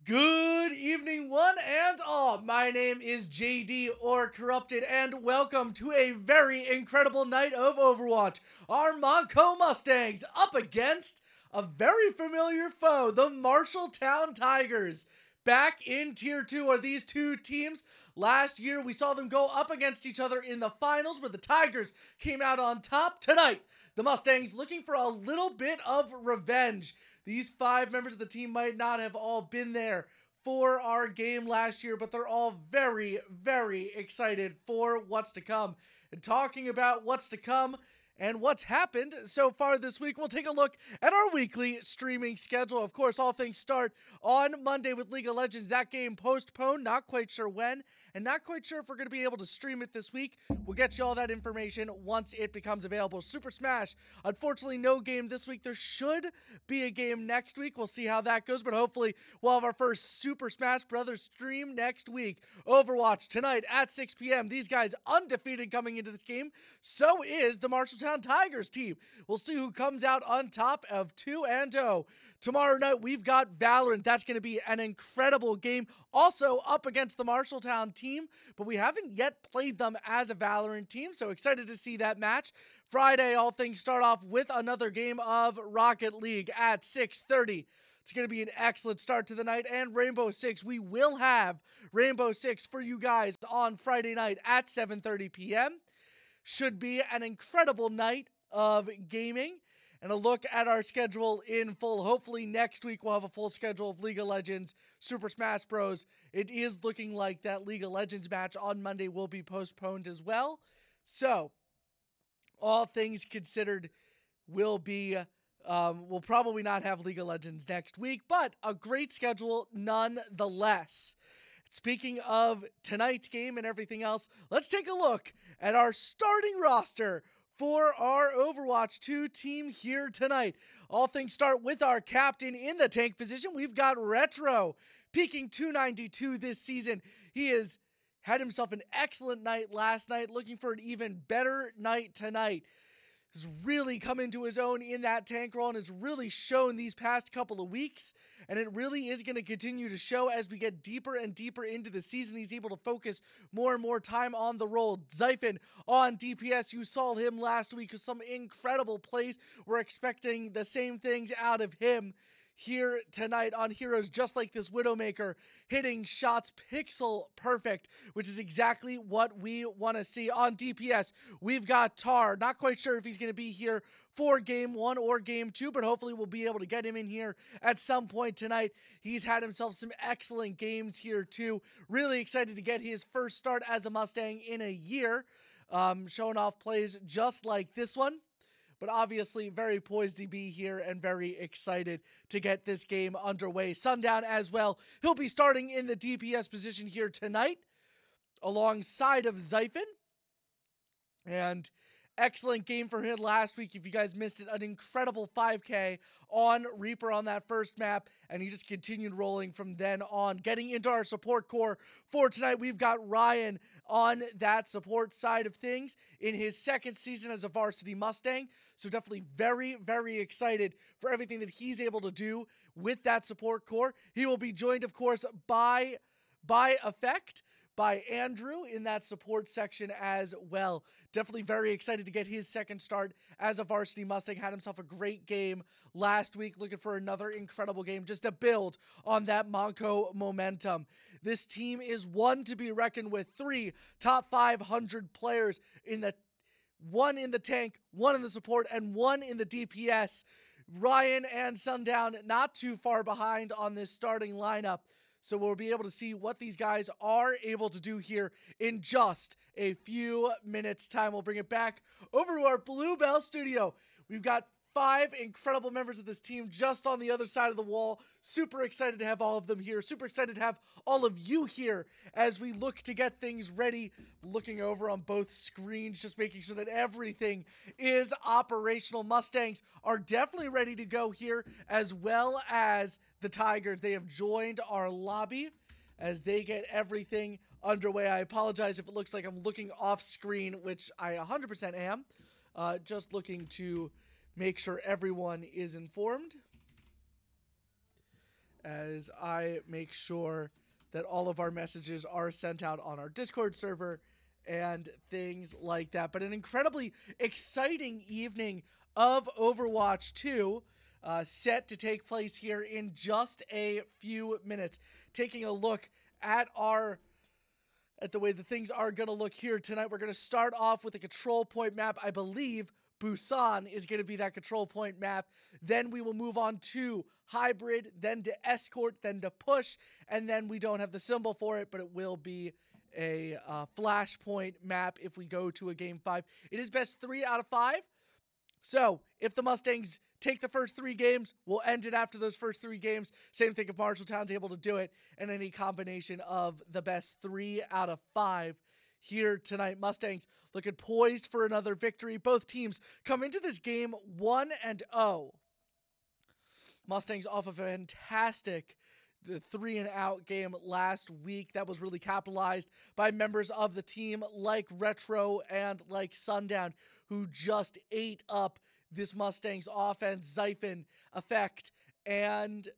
Good evening, one and all. My name is JD or Corrupted, and welcome to a very incredible night of Overwatch. Our Montco Mustangs up against a very familiar foe, the Marshalltown Tigers. Back in Tier 2 are these two teams. Last year, we saw them go up against each other in the finals, where the Tigers came out on top. Tonight, the Mustangs looking for a little bit of revenge. These 5 members of the team might not have all been there for our game last year, but they're all very, very excited for what's to come. And talking about what's to come and what's happened so far this week, we'll take a look at our weekly streaming schedule. Of course, all things start on Monday with League of Legends. That game postponed, not quite sure when, and not quite sure if we're going to be able to stream it this week. We'll get you all that information once it becomes available. Super Smash, unfortunately, no game this week. There should be a game next week. We'll see how that goes, but hopefully we'll have our first Super Smash Brothers stream next week. Overwatch tonight at 6 p.m. These guys undefeated coming into this game. So is the Marshalltown Tigers team. We'll see who comes out on top of 2-0. Tomorrow night, we've got Valorant. That's going to be an incredible game. Also up against the Marshalltown team, but we haven't yet played them as a Valorant team, so excited to see that match. Friday, all things start off with another game of Rocket League at 6:30. It's going to be an excellent start to the night, and Rainbow Six. We will have Rainbow Six for you guys on Friday night at 7:30 p.m. Should be an incredible night of gaming. And a look at our schedule in full. Hopefully next week we'll have a full schedule of League of Legends, Super Smash Bros. It is looking like that League of Legends match on Monday will be postponed as well. So, all things considered, we'll probably not have League of Legends next week, but a great schedule nonetheless. Speaking of tonight's game and everything else, let's take a look at our starting roster for our Overwatch 2 team here tonight. All things start with our captain in the tank position. We've got Retro, peaking 292 this season. He has had himself an excellent night last night, looking for an even better night tonight. Has really come into his own in that tank role and has really shown these past couple of weeks, and it really is going to continue to show as we get deeper and deeper into the season. He's able to focus more and more time on the role. Zyphon on DPS, you saw him last week with some incredible plays. We're expecting the same things out of him here tonight on heroes, just like this Widowmaker, hitting shots pixel perfect, which is exactly what we want to see. On DPS, we've got Tar. Not quite sure if he's going to be here for game 1 or game 2, but hopefully we'll be able to get him in here at some point tonight. He's had himself some excellent games here too. Really excited to get his first start as a Mustang in a year, showing off plays just like this one. But obviously very poised to be here and very excited to get this game underway. Sundown as well. He'll be starting in the DPS position here tonight alongside of Zyphon. And excellent game for him last week. If you guys missed it, an incredible 5K on Reaper on that first map, and he just continued rolling from then on. Getting into our support core for tonight, we've got Ryan on that support side of things in his second season as a varsity Mustang. So definitely very, very excited for everything that he's able to do with that support core. He will be joined, of course, by effect by Andrew in that support section as well. Definitely very excited to get his second start as a varsity Mustang. Had himself a great game last week. Looking for another incredible game just to build on that Montco momentum. This team is one to be reckoned with. 3 top 500 players in the one in the tank, 1 in the support, and 1 in the DPS. Ryan and Sundown not too far behind on this starting lineup. So we'll be able to see what these guys are able to do here in just a few minutes' time. We'll bring it back over to our Bluebell studio. We've got 5 incredible members of this team just on the other side of the wall. Super excited to have all of them here. Super excited to have all of you here as we look to get things ready. Looking over on both screens, just making sure that everything is operational. Mustangs are definitely ready to go here, as well as the Tigers. They have joined our lobby as they get everything underway. I apologize if it looks like I'm looking off screen, which I 100% am. Just looking to make sure everyone is informed as I make sure that all of our messages are sent out on our Discord server and things like that. But an incredibly exciting evening of Overwatch 2 set to take place here in just a few minutes. Taking a look at the way the things are going to look here tonight, we're going to start off with a control point map. I believe Busan is going to be that control point map. Then we will move on to hybrid, then to escort, then to push, and then we don't have the symbol for it, but it will be a flashpoint map if we go to a game 5. It is best 3 out of 5. So if the Mustangs take the first 3 games, we'll end it after those first 3 games. Same thing if Marshalltown's able to do it, and any combination of the best 3 out of 5 here tonight. Mustangs looking poised for another victory. Both teams come into this game 1-0. Mustangs off of a fantastic 3-and-out game last week that was really capitalized by members of the team like Retro and like Sundown, who just ate up this Mustangs offense. Zyphon, Effect, and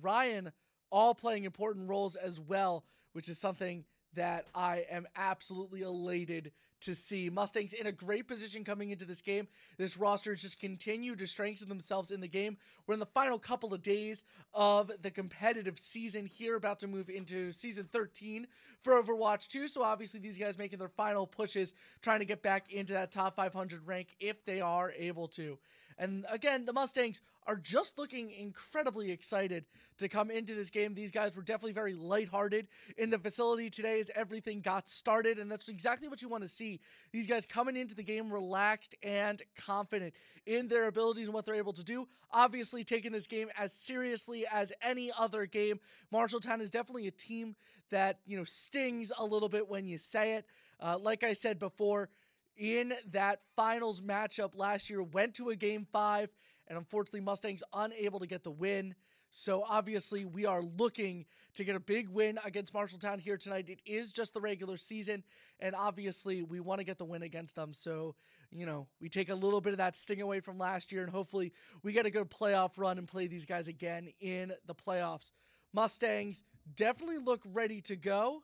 Ryan all playing important roles as well, which is something that I am absolutely elated to see. Mustangs in a great position coming into this game. This roster has just continued to strengthen themselves in the game. We're in the final couple of days of the competitive season here, about to move into season 13 for Overwatch 2. So obviously these guys making their final pushes, trying to get back into that top 500 rank if they are able to. And again, the Mustangs are just looking incredibly excited to come into this game. These guys were definitely very lighthearted in the facility today as everything got started, and that's exactly what you want to see. These guys coming into the game relaxed and confident in their abilities and what they're able to do. Obviously taking this game as seriously as any other game. Marshalltown is definitely a team that, you know, stings a little bit when you say it. Like I said before, in that finals matchup last year, went to a game 5, and unfortunately Mustangs unable to get the win. So obviously we are looking to get a big win against Marshalltown here tonight. It is just the regular season, and obviously we want to get the win against them. So, you know, we take a little bit of that sting away from last year, and hopefully we get a good playoff run and play these guys again in the playoffs. Mustangs definitely look ready to go,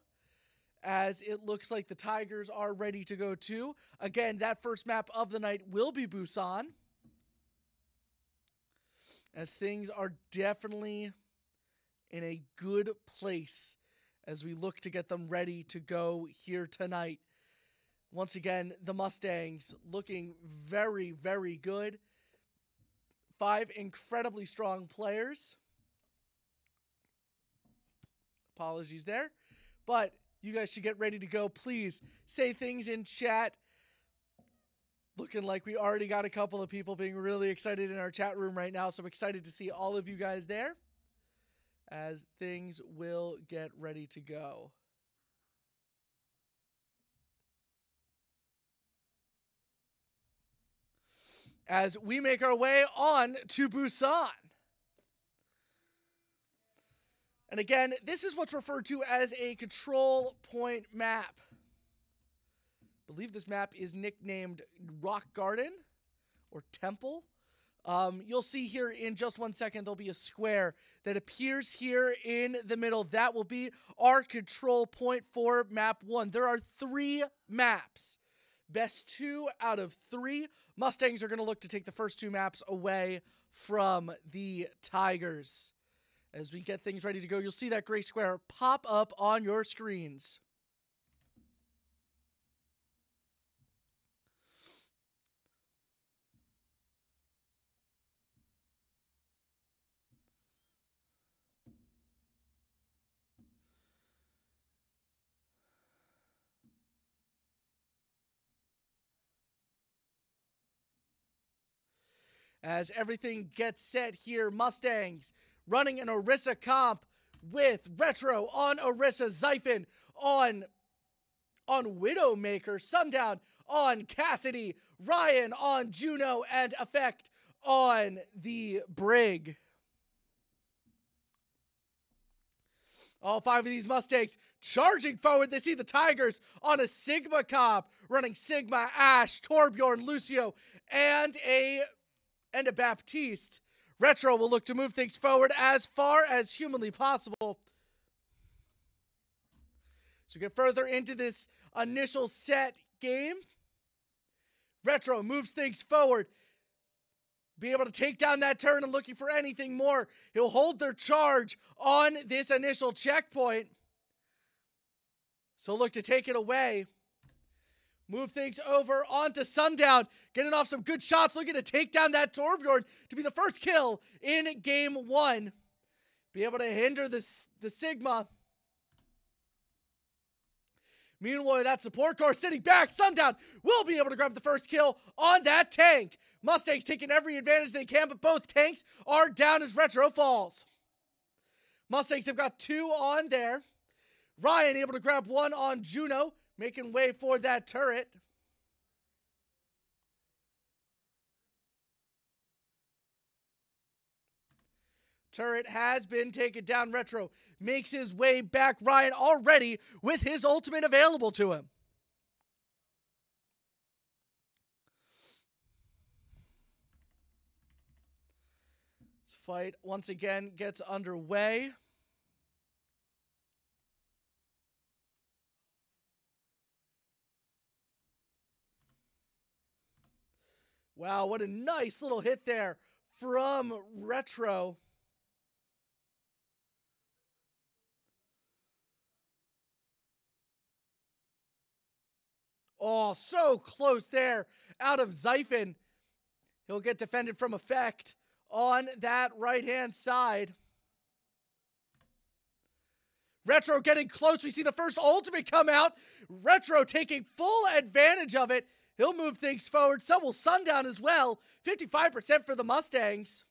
as it looks like the Tigers are ready to go too. Again, that first map of the night will be Busan, as things are definitely in a good place as we look to get them ready to go here tonight. Once again, the Mustangs looking very, very good. 5 incredibly strong players. Apologies there. But you guys should get ready to go. Please say things in chat. Looking like we already got a couple of people being really excited in our chat room right now. So I'm excited to see all of you guys there as things will get ready to go. As we make our way on to Busan. And again, this is what's referred to as a control point map. I believe this map is nicknamed Rock Garden or Temple. You'll see here in just 1 second, there'll be a square that appears here in the middle. That will be our control point for map 1. There are 3 maps. Best 2 out of 3. Mustangs are going to look to take the first 2 maps away from the Tigers. As we get things ready to go, you'll see that gray square pop up on your screens. As everything gets set here, Mustangs running an Orisa comp with Retro on Orisa, Zyphon on Widowmaker, Sundown on Cassidy, Ryan on Juno, and Effect on the Brig. All 5 of these Mustangs charging forward. They see the Tigers on a Sigma comp, running Sigma, Ash, Torbjorn, Lucio, and a Baptiste, Retro will look to move things forward as far as humanly possible. So get further into this initial set game. Retro moves things forward. Be able to take down that turn and looking for anything more. He'll hold their charge on this initial checkpoint. So look to take it away. Move things over onto Sundown. Getting off some good shots. Looking to take down that Torbjorn to be the first kill in game 1. Be able to hinder the Sigma. Meanwhile, that support core sitting back. Sundown will be able to grab the first kill on that tank. Mustangs taking every advantage they can, but both tanks are down as Retro falls. Mustangs have got 2 on there. Ryan able to grab 1 on Juno, making way for that turret. Turret has been taken down. Retro makes his way back. Ryan already with his ultimate available to him. This fight once again gets underway. Wow, what a nice little hit there from Retro. Oh, so close there out of Zyphon. He'll get defended from effect on that right-hand side. Retro getting close. We see the first ultimate come out. Retro taking full advantage of it. He'll move things forward. So will Sundown as well. 55% for the Mustangs.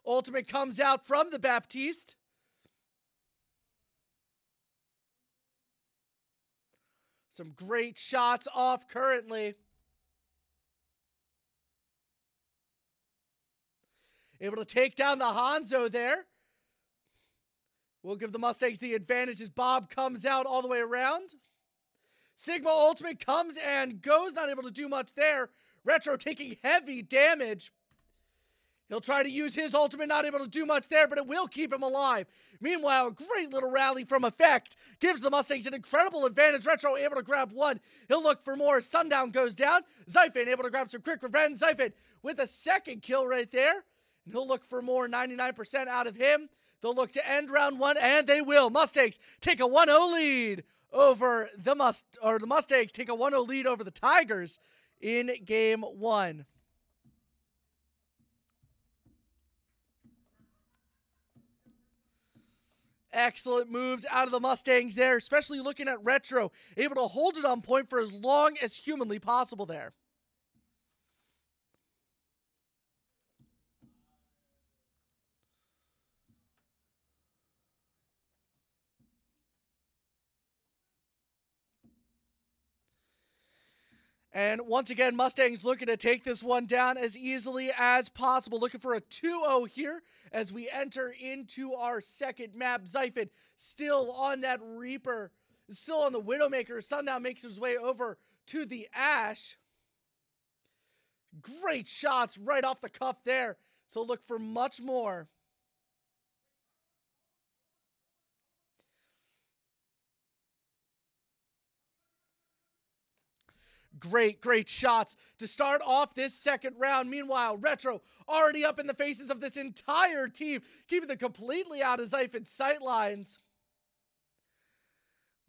Ultimate comes out from the Baptiste. Some great shots off currently. Able to take down the Hanzo there. We'll give the Mustangs the advantage as Bob comes out all the way around. Sigma ultimate comes and goes. Not able to do much there. Retro taking heavy damage. He'll try to use his ultimate, not able to do much there, but it will keep him alive. Meanwhile, a great little rally from Effect gives the Mustangs an incredible advantage. Retro able to grab 1. He'll look for more. Sundown goes down. Zyphon able to grab some quick revenge. Zyphon with a second kill right there. And he'll look for more. 99% out of him. They'll look to end round 1, and they will. Mustangs take a 1-0 lead over the Mustangs take a 1-0 lead over the Tigers in game 1. Excellent moves out of the Mustangs there, especially looking at Retro, able to hold it on point for as long as humanly possible there. And once again, Mustangs looking to take this one down as easily as possible. Looking for a 2-0 here as we enter into our second map. Zyphon still on that Reaper, still on the Widowmaker. Sundown makes his way over to the Ash. Great shots right off the cuff there. So look for much more. Great shots to start off this second round. Meanwhile, Retro already up in the faces of this entire team, keeping them completely out of Zyphon's sightlines.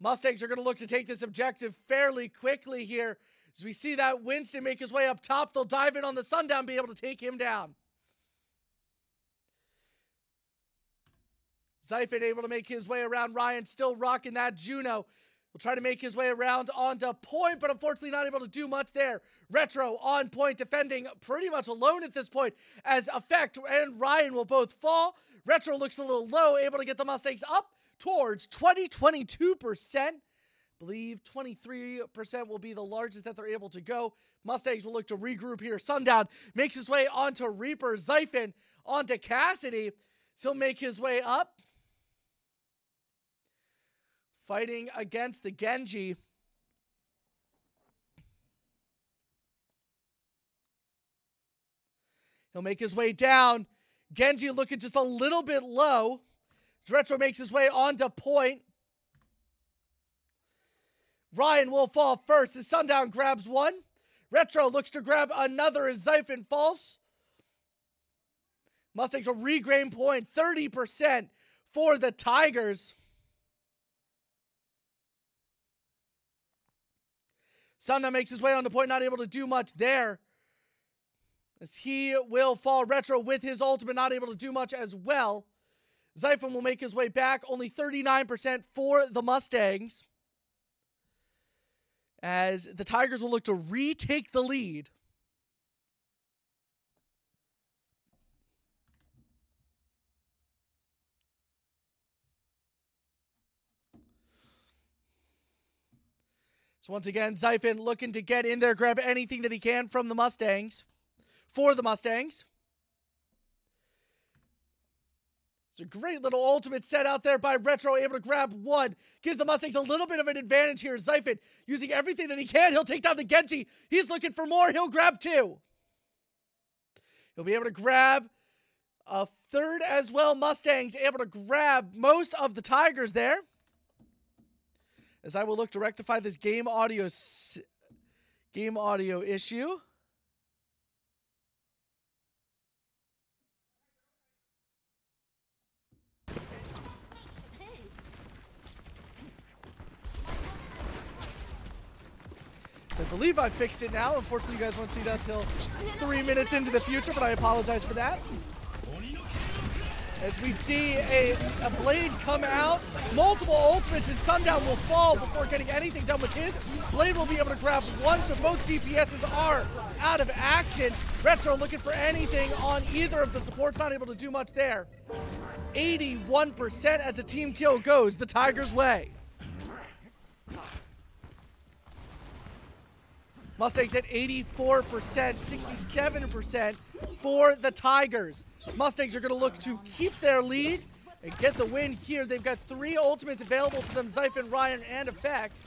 Mustangs are going to look to take this objective fairly quickly here. As we see that Winston make his way up top, they'll dive in on the Sundown, be able to take him down. Zyphon able to make his way around. Ryan still rocking that Juno. Will try to make his way around onto point, but unfortunately not able to do much there. Retro on point, defending pretty much alone at this point, as Effect and Ryan will both fall. Retro looks a little low, able to get the Mustangs up towards 22%. Believe 23% will be the largest that they're able to go. Mustangs will look to regroup here. Sundown makes his way onto Reaper. Zyphon onto Cassidy. So he'll make his way up. Fighting against the Genji. He'll make his way down. Genji looking just a little bit low. Retro makes his way onto point. Ryan will fall first as Sundown grabs one. Retro looks to grab another as Zyphon falls. Mustangs will regain point, 30% for the Tigers. Sundown makes his way onto point, not able to do much there. As he will fall. Retro with his ultimate, not able to do much as well. Zyphon will make his way back, only 39% for the Mustangs. As the Tigers will look to retake the lead. So once again, Zyphon looking to get in there, grab anything that he can from the Mustangs. For the Mustangs. It's a great little ultimate set out there by Retro, able to grab one. Gives the Mustangs a little bit of an advantage here. Zyphon using everything that he can. He'll take down the Genji. He's looking for more. He'll grab two. He'll be able to grab a third as well. Mustangs able to grab most of the Tigers there. As I will look to rectify this game audio issue. So I believe I fixed it now. Unfortunately, you guys won't see that till 3 minutes into the future, but I apologize for that. As we see a Blade come out, multiple ultimates, and Sundown will fall before getting anything done with his. Blade will be able to grab one, so both DPSs are out of action. Retro looking for anything on either of the supports, not able to do much there. 81% as a team kill goes the Tigers' way. Mustangs at 84%, 67% for the Tigers. Mustangs are going to look to keep their lead and get the win here. They've got 3 ultimates available to them, Zyphon, Ryan, and Effects.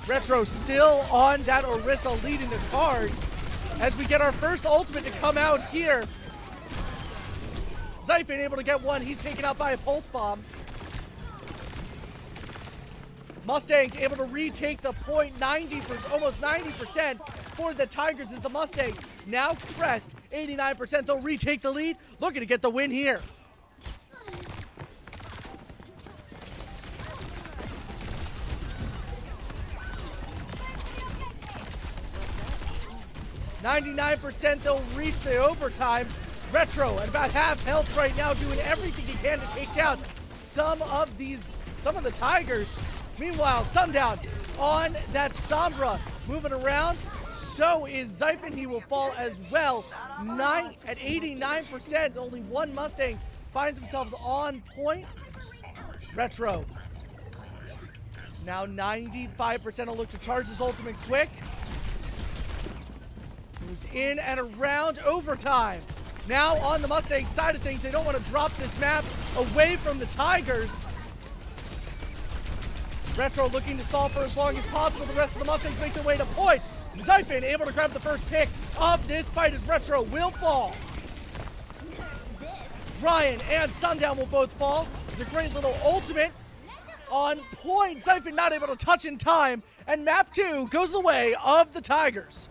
Retro still on that Orisa leading the card as we get our first ultimate to come out here. Zyphon able to get one. He's taken out by a pulse bomb. Mustangs able to retake the point, almost 90% for the Tigers as the Mustangs now crest 89%. They'll retake the lead, looking to get the win here. %, they'll reach the overtime. Retro at about half health right now, doing everything he can to take down some of the Tigers. Meanwhile, Sundown on that Sombra, moving around. So is Zyphon. He will fall as well. At 89%, only one Mustang finds themselves on point. Retro. Now 95% will look to charge his ultimate quick. Moves in and around overtime. Now on the Mustang side of things, they don't want to drop this map away from the Tigers. Retro looking to stall for as long as possible. The rest of the Mustangs make their way to point. Zyphon able to grab the first pick of this fight as Retro will fall. Ryan and Sundown will both fall. It's a great little ultimate on point. Zyphon not able to touch in time. And map 2 goes the way of the Tigers.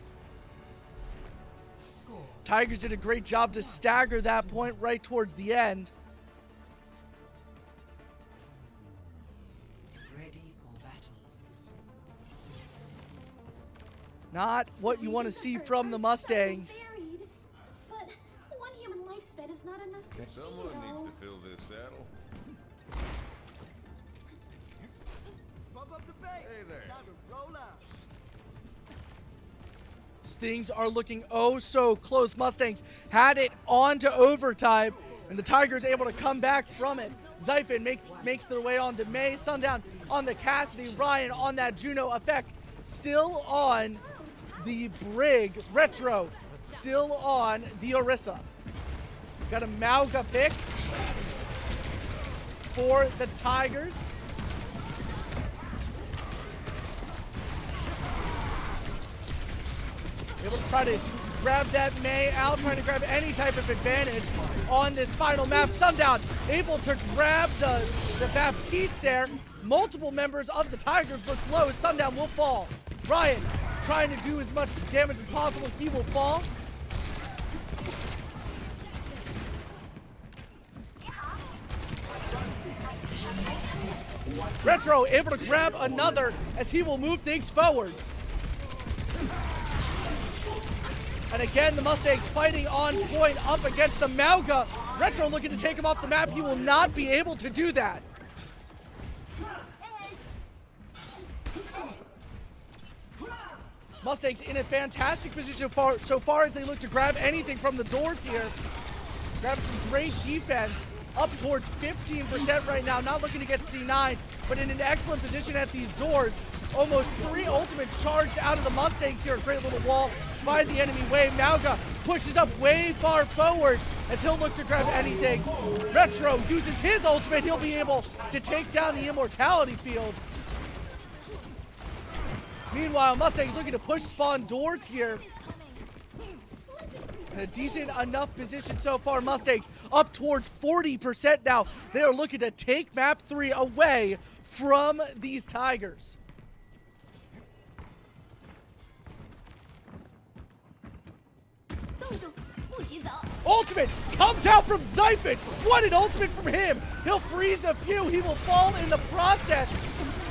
Tigers did a great job to stagger that point right towards the end. Not what you want to see from the Mustangs. But one human lifespan is not enough to Someone needs to fill this saddle. Bump up the bait. Hey there. Time to roll out. Things are looking oh so close. Mustangs had it on to overtime, and the Tigers able to come back from it. Zyphon makes their way on to May. Sundown on the Cassidy. Ryan on that Juno Effect. Still on the Brig. Retro still on the Orisa. Got a Mauga pick for the Tigers. Able to try to grab that Mei out, trying to grab any type of advantage on this final map. Sundown able to grab the Baptiste there. Multiple members of the Tigers look low as Sundown will fall. Ryan trying to do as much damage as possible. He will fall. Retro able to grab another as he will move things forwards. And again, the Mustangs fighting on point up against the Mauga. Retro looking to take him off the map. He will not be able to do that. Mustangs in a fantastic position so far as they look to grab anything from the doors here. Grab some great defense. Up towards 15% right now. Not looking to get C9, but in an excellent position at these doors. Almost 3 ultimates charged out of the Mustangs here. A great little wall by the enemy wave. Mauga pushes up way far forward as he'll look to grab anything. Retro uses his ultimate. He'll be able to take down the immortality field. Meanwhile, Mustangs looking to push spawn doors here. In a decent enough position so far. Mustangs up towards 40% now. They are looking to take map 3 away from these Tigers. Ultimate comes out from Zyphon. What an ultimate from him. He'll freeze a few. He will fall in the process.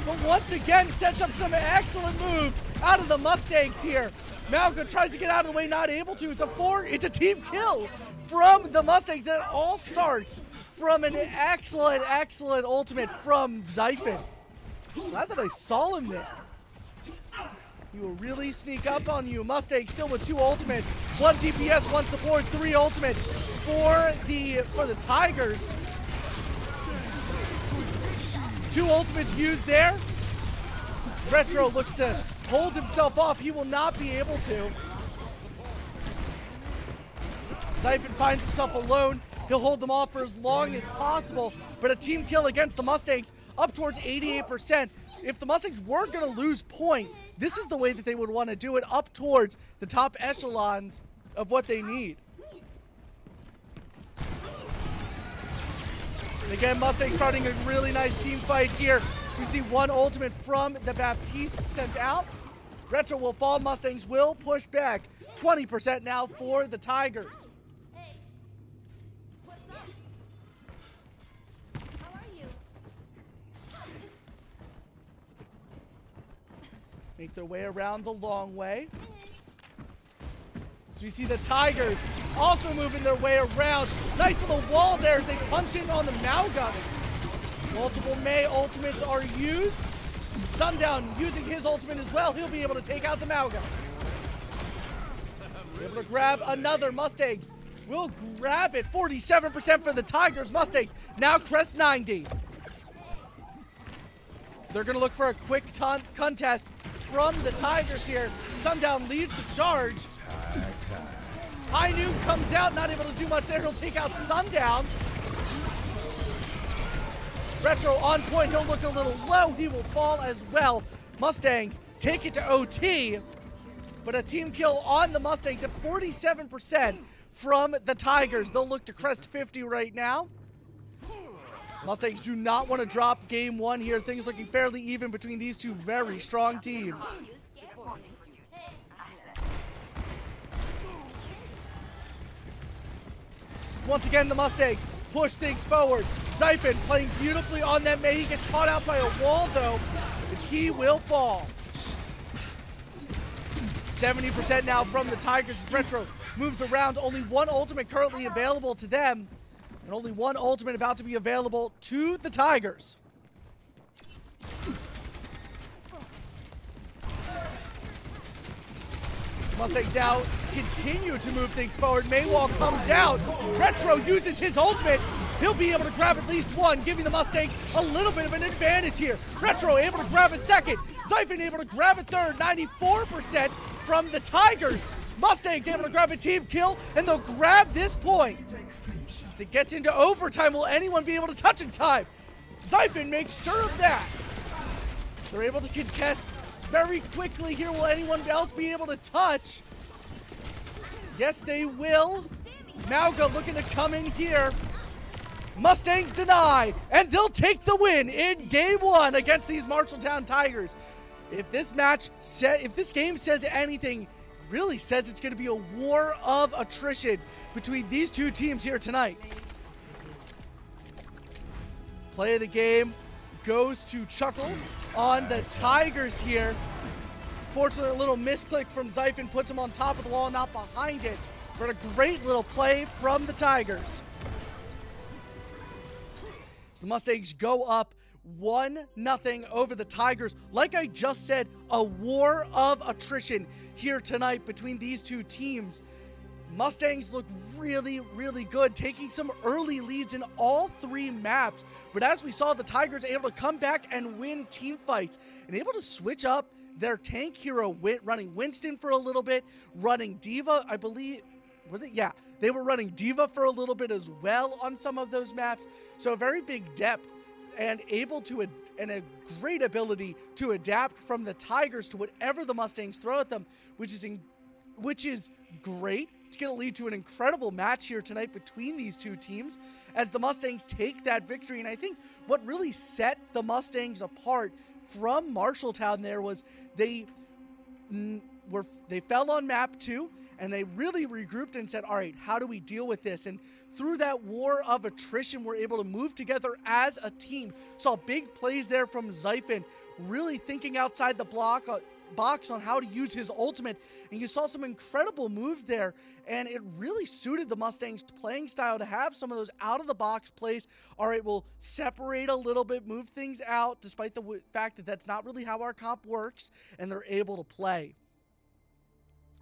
But once again, sets up some excellent moves out of the Mustangs here. Mauga tries to get out of the way, not able to. It's a team kill from the Mustangs. That all starts from an excellent ultimate from Zyphon. Glad that I saw him there. He will really sneak up on you. Mustang still with 2 ultimates. 1 DPS, 1 support, 3 ultimates for the Tigers. 2 ultimates used there. Retro looks to hold himself off. He will not be able to. Zyphon finds himself alone. He'll hold them off for as long as possible. But a team kill against the Mustangs up towards 88%. If the Mustangs were going to lose point, this is the way that they would want to do it, up towards the top echelons of what they need. And again, Mustangs starting a really nice team fight here. So we see 1 ultimate from the Baptiste sent out. Retro will fall. Mustangs will push back. 20% now for the Tigers. Hey, what's up? How are you? Make their way around the long way. So we see the Tigers also moving their way around. Nice little wall there as they punch in on the Mauga. Multiple Mei ultimates are used. Sundown using his ultimate as well. He'll be able to take out the Mauga. Able to grab another. Mustangs will grab it. 47% for the Tigers. Mustangs now crest 90. They're going to look for a quick contest from the Tigers here. Sundown leads the charge. High Noon comes out, not able to do much there. He'll take out Sundown. Retro on point. He'll look a little low. He will fall as well. Mustangs take it to OT. But a team kill on the Mustangs at 47% from the Tigers. They'll look to crest 50 right now. Mustangs do not want to drop game 1 here. Things looking fairly even between these 2 very strong teams. Once again, the Mustangs push things forward. Zyphon playing beautifully on that Mei. He gets caught out by a wall, though, as he will fall. 70% now from the Tigers as Retro moves around. Only 1 ultimate currently available to them, and only 1 ultimate about to be available to the Tigers. Mustangs now continue to move things forward. Maywall comes out. Retro uses his ultimate. He'll be able to grab at least 1, giving the Mustangs a little bit of an advantage here. Retro able to grab a 2nd. Zyphon able to grab a 3rd. 94% from the Tigers. Mustangs able to grab a team kill, and they'll grab this point. As it gets into overtime, will anyone be able to touch in time? Zyphon makes sure of that. They're able to contest very quickly here. Will anyone else be able to touch? Yes, they will. Mauga looking to come in here. Mustangs deny, and they'll take the win in game 1 against these Marshalltown Tigers. If this game says anything, really says it's going to be a war of attrition between these two teams here tonight. Play of the game goes to Chuckles on the Tigers here. Fortunately, a little misclick from Zyphon puts him on top of the wall, not behind it. But a great little play from the Tigers. So the Mustangs go up 1-0 over the Tigers. Like I just said, a war of attrition here tonight between these two teams. Mustangs look really, really good, taking some early leads in all 3 maps. But as we saw, the Tigers able to come back and win team fights and able to switch up their tank hero, running Winston for a little bit, running D.Va, I believe. Yeah, they were running D.Va for a little bit as well on some of those maps. So a very big depth and a great ability to adapt from the Tigers to whatever the Mustangs throw at them, which is great. It's going to lead to an incredible match here tonight between these two teams as the Mustangs take that victory. And I think what really set the Mustangs apart from Marshalltown there was they fell on map 2 and they really regrouped and said, all right, how do we deal with this? And through that war of attrition, we're able to move together as a team. Saw big plays there from Zyphon, really thinking outside the box on how to use his ultimate, and you saw some incredible moves there, and it really suited the Mustangs playing style to have some of those out-of-the-box plays. All right, we'll separate a little bit, move things out, despite the fact that that's not really how our comp works, and they're able to play.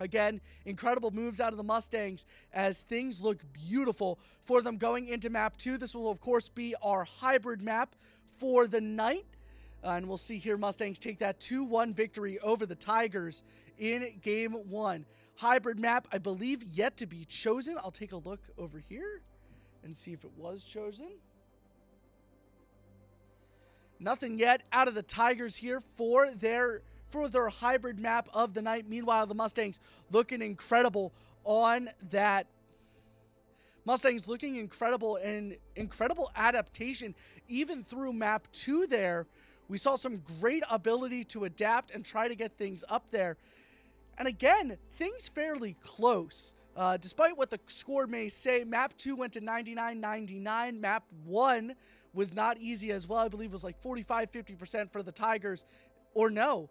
Again, incredible moves out of the Mustangs as things look beautiful for them going into map 2. This will, of course, be our hybrid map for the night. And we'll see here Mustangs take that 2-1 victory over the Tigers in game 1. Hybrid map, I believe, yet to be chosen. I'll take a look over here and see if it was chosen. Nothing yet out of the Tigers here for their hybrid map of the night. Meanwhile, the Mustangs looking incredible on that. Mustangs looking incredible and incredible adaptation even through map 2 there. We saw some great ability to adapt and try to get things up there. And again, things fairly close. Despite what the score may say, map 2 went to 99-99. Map 1 was not easy as well. I believe it was like 45-50% for the Tigers. Or no.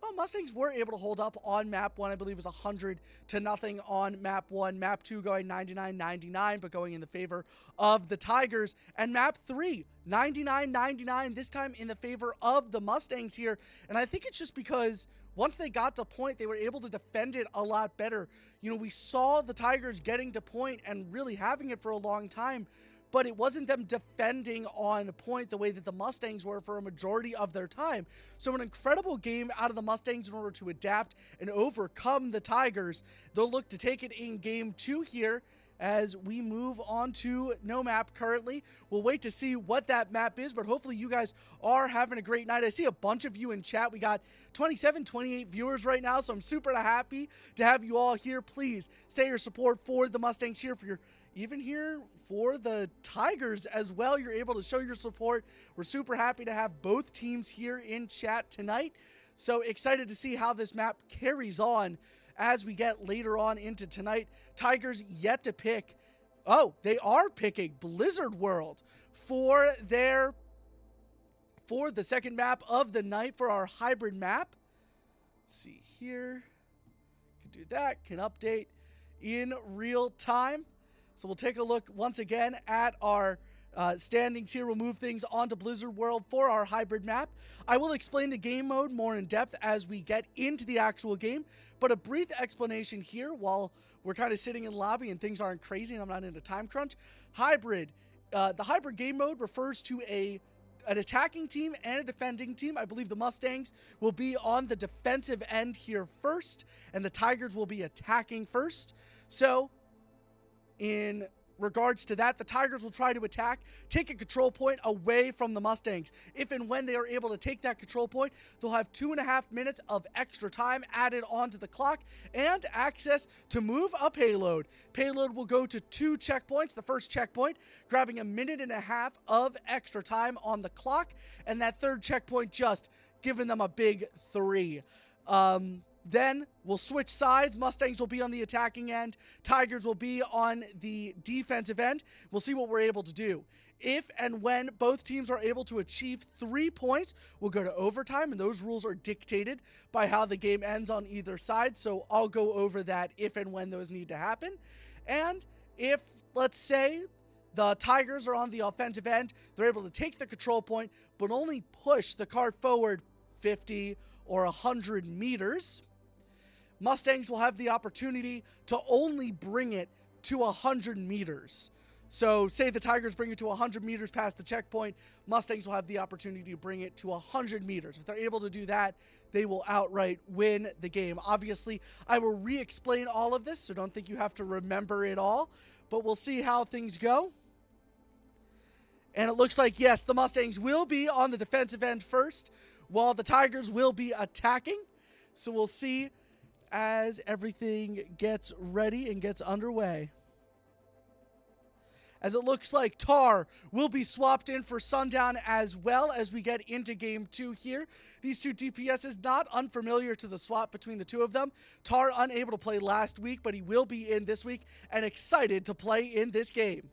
Well, Mustangs were able to hold up on map 1. I believe it was 100-0 on map 1. Map 2 going 99-99, but going in the favor of the Tigers. And map 3, 99-99, this time in the favor of the Mustangs here. And I think it's just because once they got to point, they were able to defend it a lot better. You know, we saw the Tigers getting to point and really having it for a long time, but it wasn't them defending on point the way that the Mustangs were for a majority of their time. So an incredible game out of the Mustangs in order to adapt and overcome the Tigers. They'll look to take it in game 2 here as we move on to no map currently. We'll wait to see what that map is, but hopefully you guys are having a great night. I see a bunch of you in chat. We got 27, 28 viewers right now, so I'm super happy to have you all here. Please stay your support for the Mustangs here, even here for the Tigers as well. You're able to show your support. We're super happy to have both teams here in chat tonight. So excited to see how this map carries on as we get later on into tonight. Tigers yet to pick. Oh, they are picking Blizzard World for the second map of the night for our hybrid map. Let's see here. Can do that. Can update in real time. So we'll take a look once again at our standings here. We'll move things onto Blizzard World for our hybrid map. I will explain the game mode more in depth as we get into the actual game, but a brief explanation here while we're kind of sitting in lobby and things aren't crazy and I'm not in a time crunch. Hybrid. The hybrid game mode refers to an attacking team and a defending team. I believe the Mustangs will be on the defensive end here first, and the Tigers will be attacking first. So in regards to that, the Tigers will try to attack, take a control point away from the Mustangs. If and when they are able to take that control point, they'll have 2.5 minutes of extra time added onto the clock and access to move a payload. Payload will go to 2 checkpoints. The first checkpoint grabbing 1.5 minutes of extra time on the clock, and that third checkpoint just giving them a big 3. Then we'll switch sides. Mustangs will be on the attacking end. Tigers will be on the defensive end. We'll see what we're able to do. If and when both teams are able to achieve 3 points, we'll go to overtime, and those rules are dictated by how the game ends on either side, so I'll go over that if and when those need to happen. And if, let's say, the Tigers are on the offensive end, they're able to take the control point, but only push the cart forward 50 or 100 meters. Mustangs will have the opportunity to only bring it to 100 meters. So say the Tigers bring it to 100 meters past the checkpoint, Mustangs will have the opportunity to bring it to 100 meters. If they're able to do that, they will outright win the game. Obviously, I will re-explain all of this, so don't think you have to remember it all, but we'll see how things go. And it looks like, yes, the Mustangs will be on the defensive end first, while the Tigers will be attacking. So we'll see as everything gets ready and gets underway. As it looks like Tar will be swapped in for Sundown as well as we get into Game 2 here. These two DPSs not unfamiliar to the swap between the two of them. Tar unable to play last week, but he will be in this week and excited to play in this game.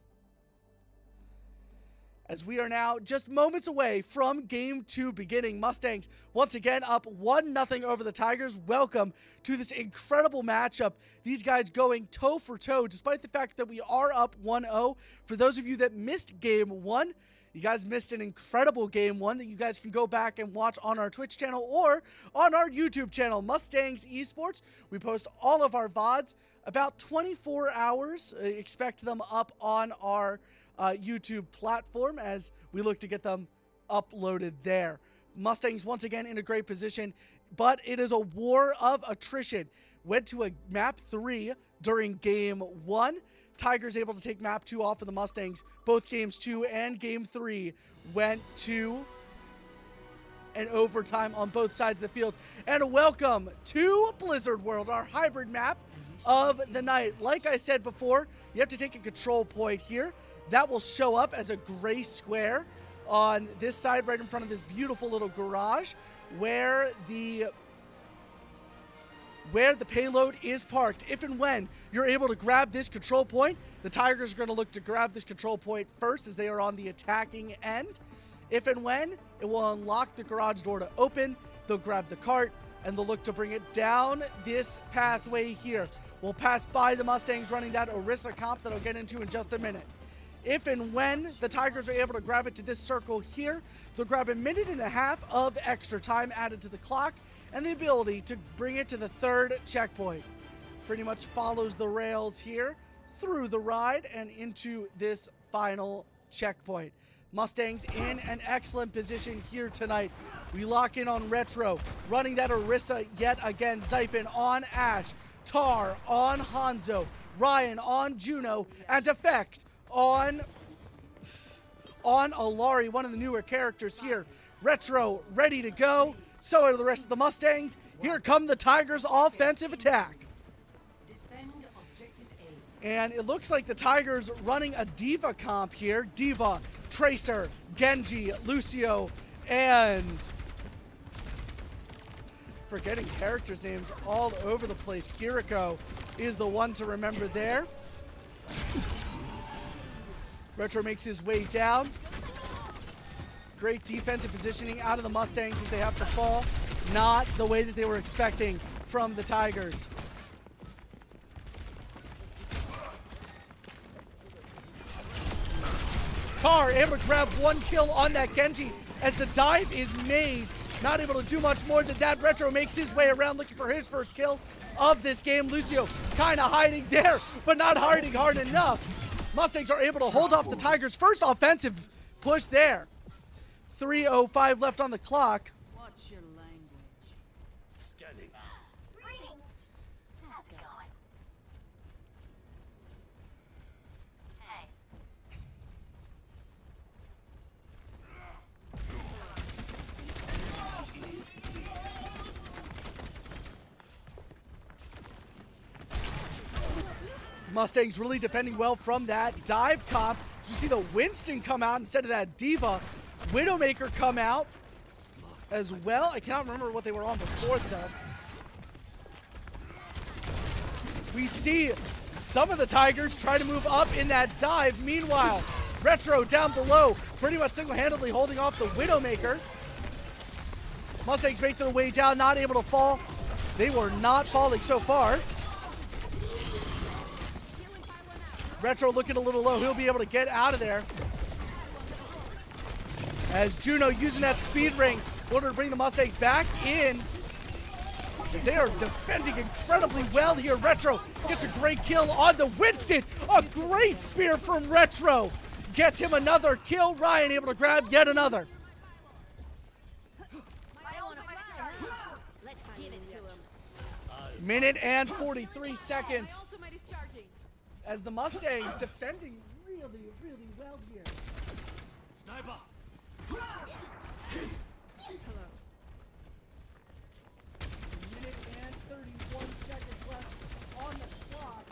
As we are now just moments away from Game 2 beginning. Mustangs once again up 1-0 over the Tigers. Welcome to this incredible matchup. These guys going toe for toe, despite the fact that we are up 1-0. For those of you that missed Game 1, you guys missed an incredible Game 1 that you guys can go back and watch on our Twitch channel or on our YouTube channel, Mustangs Esports. We post all of our VODs about 24 hours. Expect them up on our YouTube platform as we look to get them uploaded there. Mustangs once again in a great position, but it is a war of attrition. Went to a map 3 during Game 1. Tigers able to take map 2 off of the Mustangs. Both Games 2 and Game 3 went to an overtime on both sides of the field. And a welcome to Blizzard World, our hybrid map of the night. Like I said before, you have to take a control point here. That will show up as a gray square on this side right in front of this beautiful little garage where the payload is parked. If and when you're able to grab this control point, the Tigers are going to look to grab this control point first as they are on the attacking end. If and when, it will unlock the garage door to open. They'll grab the cart and they'll look to bring it down this pathway here. We'll pass by the Mustangs running that Orisa comp that I'll get into in just a minute. If and when the Tigers are able to grab it to this circle here, they'll grab 1.5 minutes of extra time added to the clock and the ability to bring it to the third checkpoint. Pretty much follows the rails here through the ride and into this final checkpoint. Mustangs in an excellent position here tonight. We lock in on Retro, running that Orisa yet again. Zyphon on Ash, Tar on Hanzo, Ryan on Juno, and Effect on Alari, one of the newer characters here. Retro ready to go. So are the rest of the Mustangs. Here come the Tigers' offensive attack. And it looks like the Tigers running a Diva comp here. Diva, Tracer, Genji, Lucio, and forgetting characters' names all over the place. Kiriko is the one to remember there. Retro makes his way down. Great defensive positioning out of the Mustangs as they have to fall. Not the way that they were expecting from the Tigers. Tar able to grab 1 kill on that Genji as the dive is made. Not able to do much more than that. Retro makes his way around looking for his first kill of this game. Lucio kind of hiding there, but not hiding hard enough. Mustangs are able to hold off the Tigers' first offensive push there. 3:05 left on the clock. What's your language? Scanning. Greetings. How's it going? Hey, Mustangs really defending well from that dive comp. So you see the Winston come out instead of that Diva. Widowmaker come out as well. I cannot remember what they were on before though. We see some of the Tigers try to move up in that dive. Meanwhile, Retro down below, pretty much single-handedly holding off the Widowmaker. Mustangs make their way down, not able to fall. They were not falling so far. Retro looking a little low. He'll be able to get out of there. As Juno using that speed ring in order to bring the Mustangs back in. They are defending incredibly well here. Retro gets a great kill on the Winston. A great spear from Retro. Gets him another kill. Ryan able to grab yet another. Minute and 43 seconds. As the Mustangs defending really, really well here. Sniper. Minute and 31 seconds left on the clock.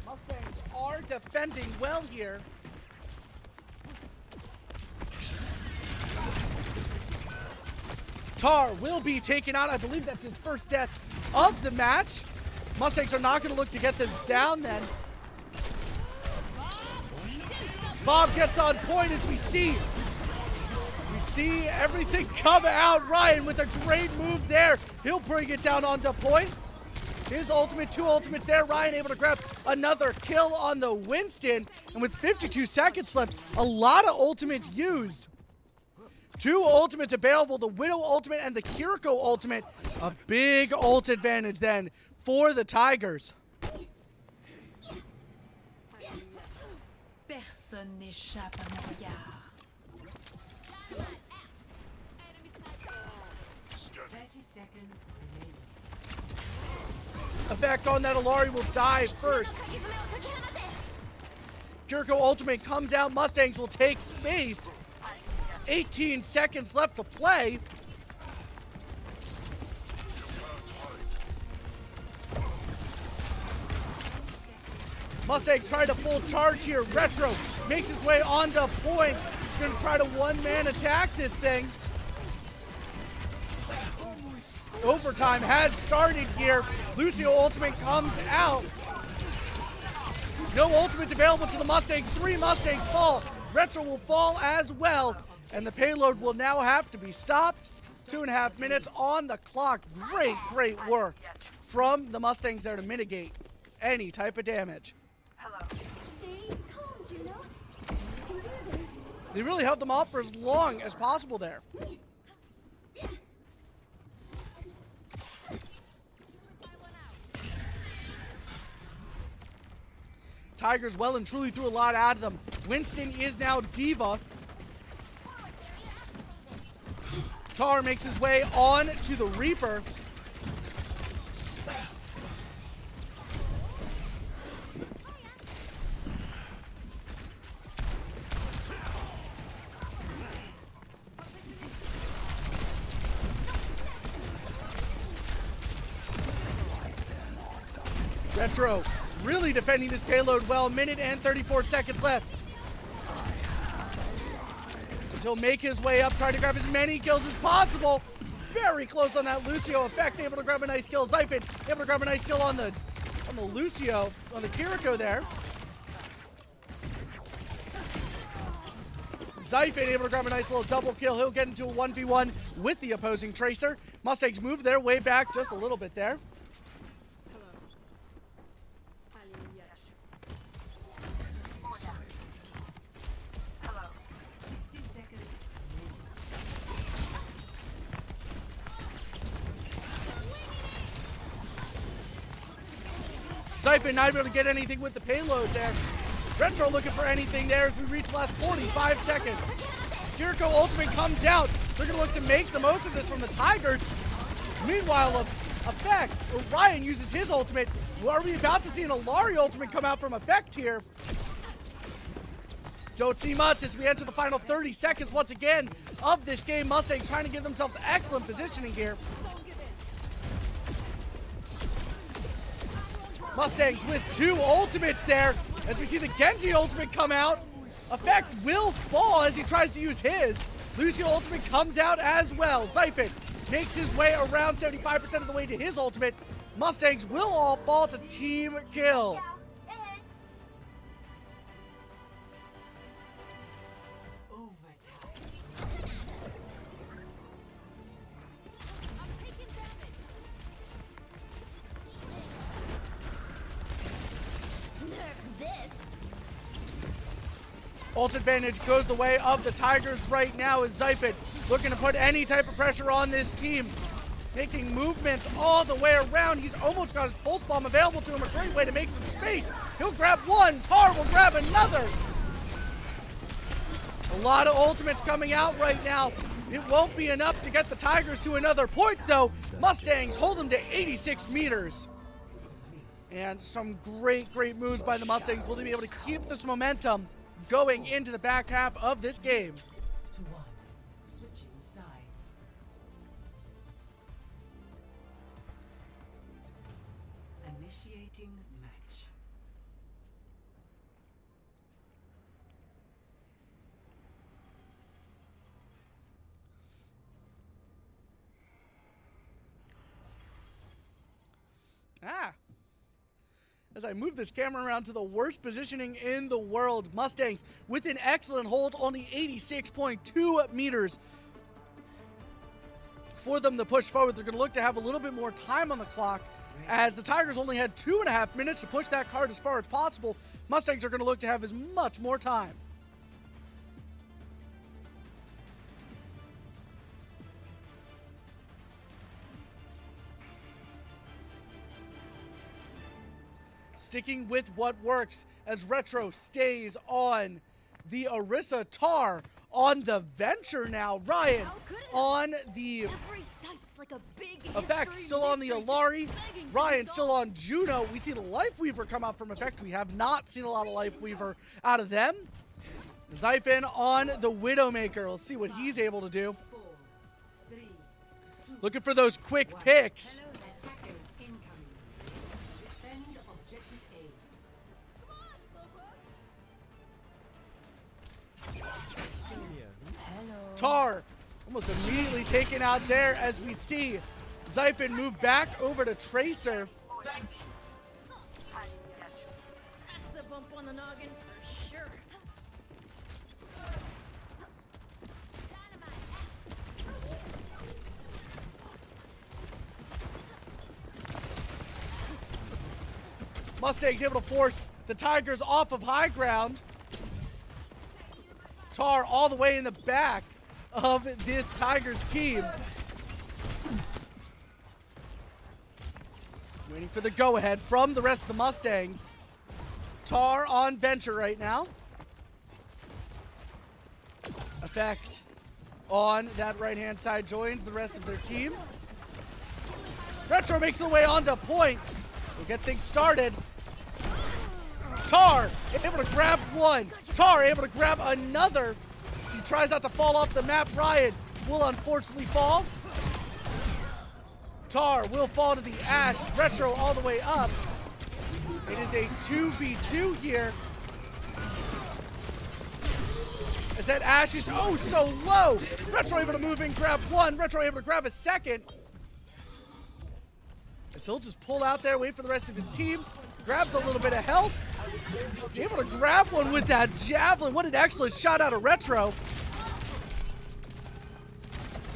Mustangs are defending well here. Tar will be taken out. I believe that's his first death of the match. Mustangs are not going to look to get this down then. Bob gets on point as we see everything come out. Ryan with a great move there. He'll bring it down onto point. His ultimate, 2 ultimates there. Ryan able to grab another kill on the Winston. And with 52 seconds left, a lot of ultimates used. 2 ultimates available, the Widow ultimate and the Kiriko ultimate. A big ult advantage then for the Tigers. Personne n'échappe à mon regard. 30 seconds remaining. Effect on that Alari will dive first. Kiriko ultimate comes out. Mustangs will take space. 18 seconds left to play. Mustangs try to full charge here. Retro makes his way onto point. Gonna try to one-man attack this thing. Overtime has started here. Lucio ultimate comes out. No ultimates available to the Mustangs. 3 Mustangs fall. Retro will fall as well. And the payload will now have to be stopped. 2.5 minutes on the clock. Great, great work from the Mustangs there to mitigate any type of damage. Stay calm, Juno. You can do this. They really held them off for as long as possible there. Tigers well and truly threw a lot out of them. Winston is now Diva. Tar makes his way on to the Reaper. Retro really defending this payload well. Minute and 34 seconds left. He'll make his way up, trying to grab as many kills as possible. Very close on that Lucio effect. Able to grab a nice kill. Zyphon able to grab a nice kill on the Lucio, on the Kiriko there. Zyphon able to grab a nice little double kill. He'll get into a 1v1 with the opposing Tracer. Mustangs move their way back just a little bit there. Zyphon not able to get anything with the payload there. Retro looking for anything there as we reach the last 45 seconds. Kiriko ultimate comes out. They're going to look to make the most of this from the Tigers. Meanwhile, Effect, Orion uses his ultimate. Are we about to see an Alari ultimate come out from Effect here? Don't see much as we enter the final 30 seconds once again of this game. Mustangs trying to give themselves excellent positioning here. Mustangs with 2 ultimates there. As we see the Genji ultimate come out. Effect will fall as he tries to use his. Lucio ultimate comes out as well. Zyphon makes his way around 75% of the way to his ultimate. Mustangs will all fall to team kill. Ult advantage goes the way of the Tigers right now as Zyphon looking to put any type of pressure on this team. Making movements all the way around. He's almost got his pulse bomb available to him. A great way to make some space. He'll grab one. Tar will grab another. A lot of ultimates coming out right now. It won't be enough to get the Tigers to another point though. Mustangs hold them to 86 meters. And some great moves by the Mustangs. Will they be able to keep this momentum going into the back half of this game? 2-1. Switching sides. Initiating match. As I move this camera around to the worst positioning in the world, Mustangs with an excellent hold, only 86.2 meters for them to push forward. They're going to look to have a little bit more time on the clock as the Tigers only had 2.5 minutes to push that card as far as possible. Mustangs are going to look to have as much more time. Sticking with what works as Retro stays on the Orisa. Tar on the Venture now. Ryan on the Effect, still on the Alari. Ryan still on Juno. We see the Lifeweaver come out from Effect. We have not seen a lot of Lifeweaver out of them. Zyphon on the Widowmaker. Let's see what he's able to do. 4, 3, 2, Looking for those quick picks. attackers incoming. Defend objective A. Tar almost immediately taken out there as we see Zyphon move back over to Tracer. That's a bump on the noggin for sure. Mustangs able to force the Tigers off of high ground. Tar all the way in the back of this Tigers team. Waiting for the go-ahead from the rest of the Mustangs. Tar on Venture right now. Effect on that right-hand side joins the rest of their team. Retro makes their way onto point. We'll get things started. Tar able to grab one. Tar able to grab another. She tries not to fall off the map. Ryan will unfortunately fall. Tar will fall to the Ash. Retro all the way up. It is a 2v2 here. As that Ash is oh so low. Retro able to move in, grab one. Retro able to grab a second. As he'll just pull out there, wait for the rest of his team. Grabs a little bit of health. Able to grab one with that javelin. What an excellent shot out of Retro.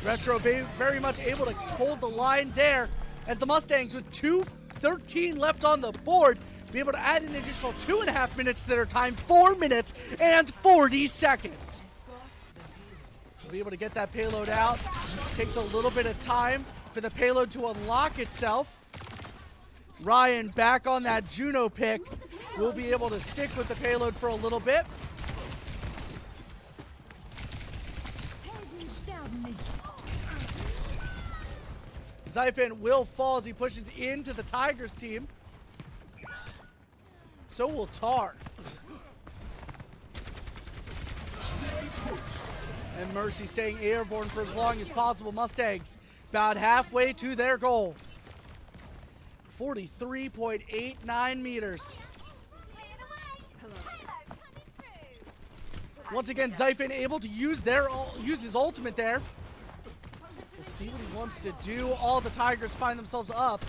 Retro very much able to hold the line there as the Mustangs with 2:13 left on the board be able to add an additional 2.5 minutes to their time, 4 minutes and 40 seconds. We'll be able to get that payload out. Takes a little bit of time for the payload to unlock itself. Ryan back on that Juno pick. We'll be able to stick with the payload for a little bit. Zyphon will fall as he pushes into the Tigers team. So will Tar. And Mercy staying airborne for as long as possible. Mustangs about halfway to their goal. 43.89 meters. Once again, Zyphon able to use his ultimate there. Let's see what he wants to do. All the Tigers find themselves up.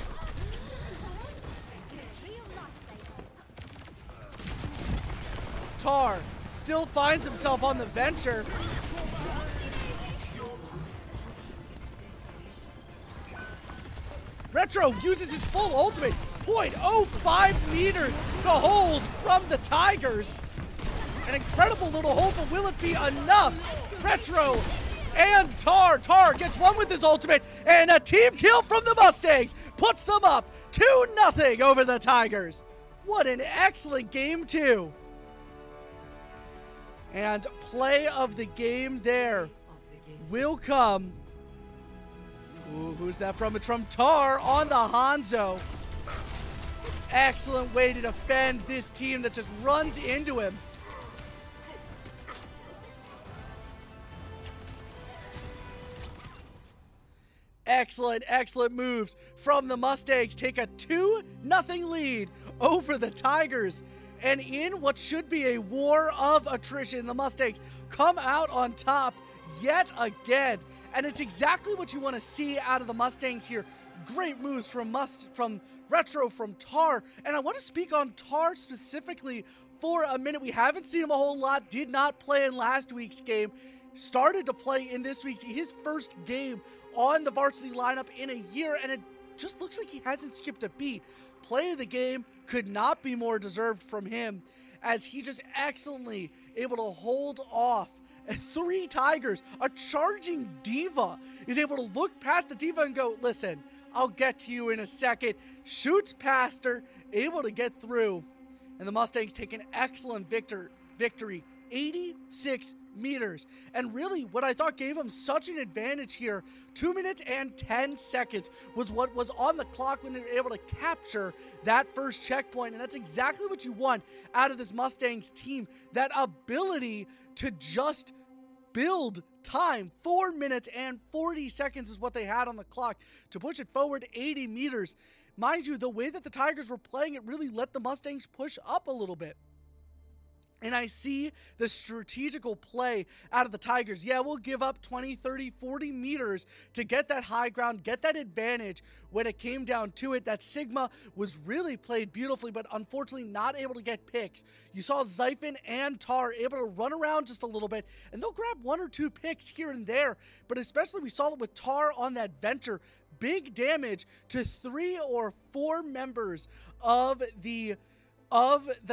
Tar still finds himself on the venture. Retro uses his full ultimate. 0.05 meters to hold from the Tigers. An incredible little hold, but will it be enough? Retro and Tar. Tar gets one with his ultimate, and a team kill from the Mustangs puts them up 2-0 over the Tigers. What an excellent game, too. And play of the game there will come. Ooh, who's that from? It's from Tar on the Hanzo. Excellent way to defend this team that just runs into him. Excellent, excellent moves from the Mustangs. Take a 2-0 lead over the Tigers. And in what should be a war of attrition, the Mustangs come out on top yet again. And it's exactly what you want to see out of the Mustangs here. Great moves from Retro, from Tar. And I want to speak on Tar specifically for a minute. We haven't seen him a whole lot. Did not play in last week's game. Started to play in this week's, his first game on the varsity lineup in a year. And it just looks like he hasn't skipped a beat. Play of the game could not be more deserved from him, as he just excellently able to hold off 3 Tigers. A charging D.Va is able to look past the D.Va and go, listen, I'll get to you in a second. Shoots past her, able to get through. And the Mustangs take an excellent victory, 86 meters. And really, what I thought gave them such an advantage here, 2 minutes and 10 seconds was what was on the clock when they were able to capture that first checkpoint. And that's exactly what you want out of this Mustangs team. That ability to just build time. 4 minutes and 40 seconds is what they had on the clock to push it forward 80 meters. Mind you, the way that the Tigers were playing, it really let the Mustangs push up a little bit. And I see the strategical play out of the Tigers. Yeah, we'll give up 20, 30, 40 meters to get that high ground, get that advantage. When it came down to it, that Sigma was really played beautifully, but unfortunately not able to get picks. You saw Zyphon and Tar able to run around just a little bit, and they'll grab 1 or 2 picks here and there. But especially we saw it with Tar on that venture. Big damage to 3 or 4 members of the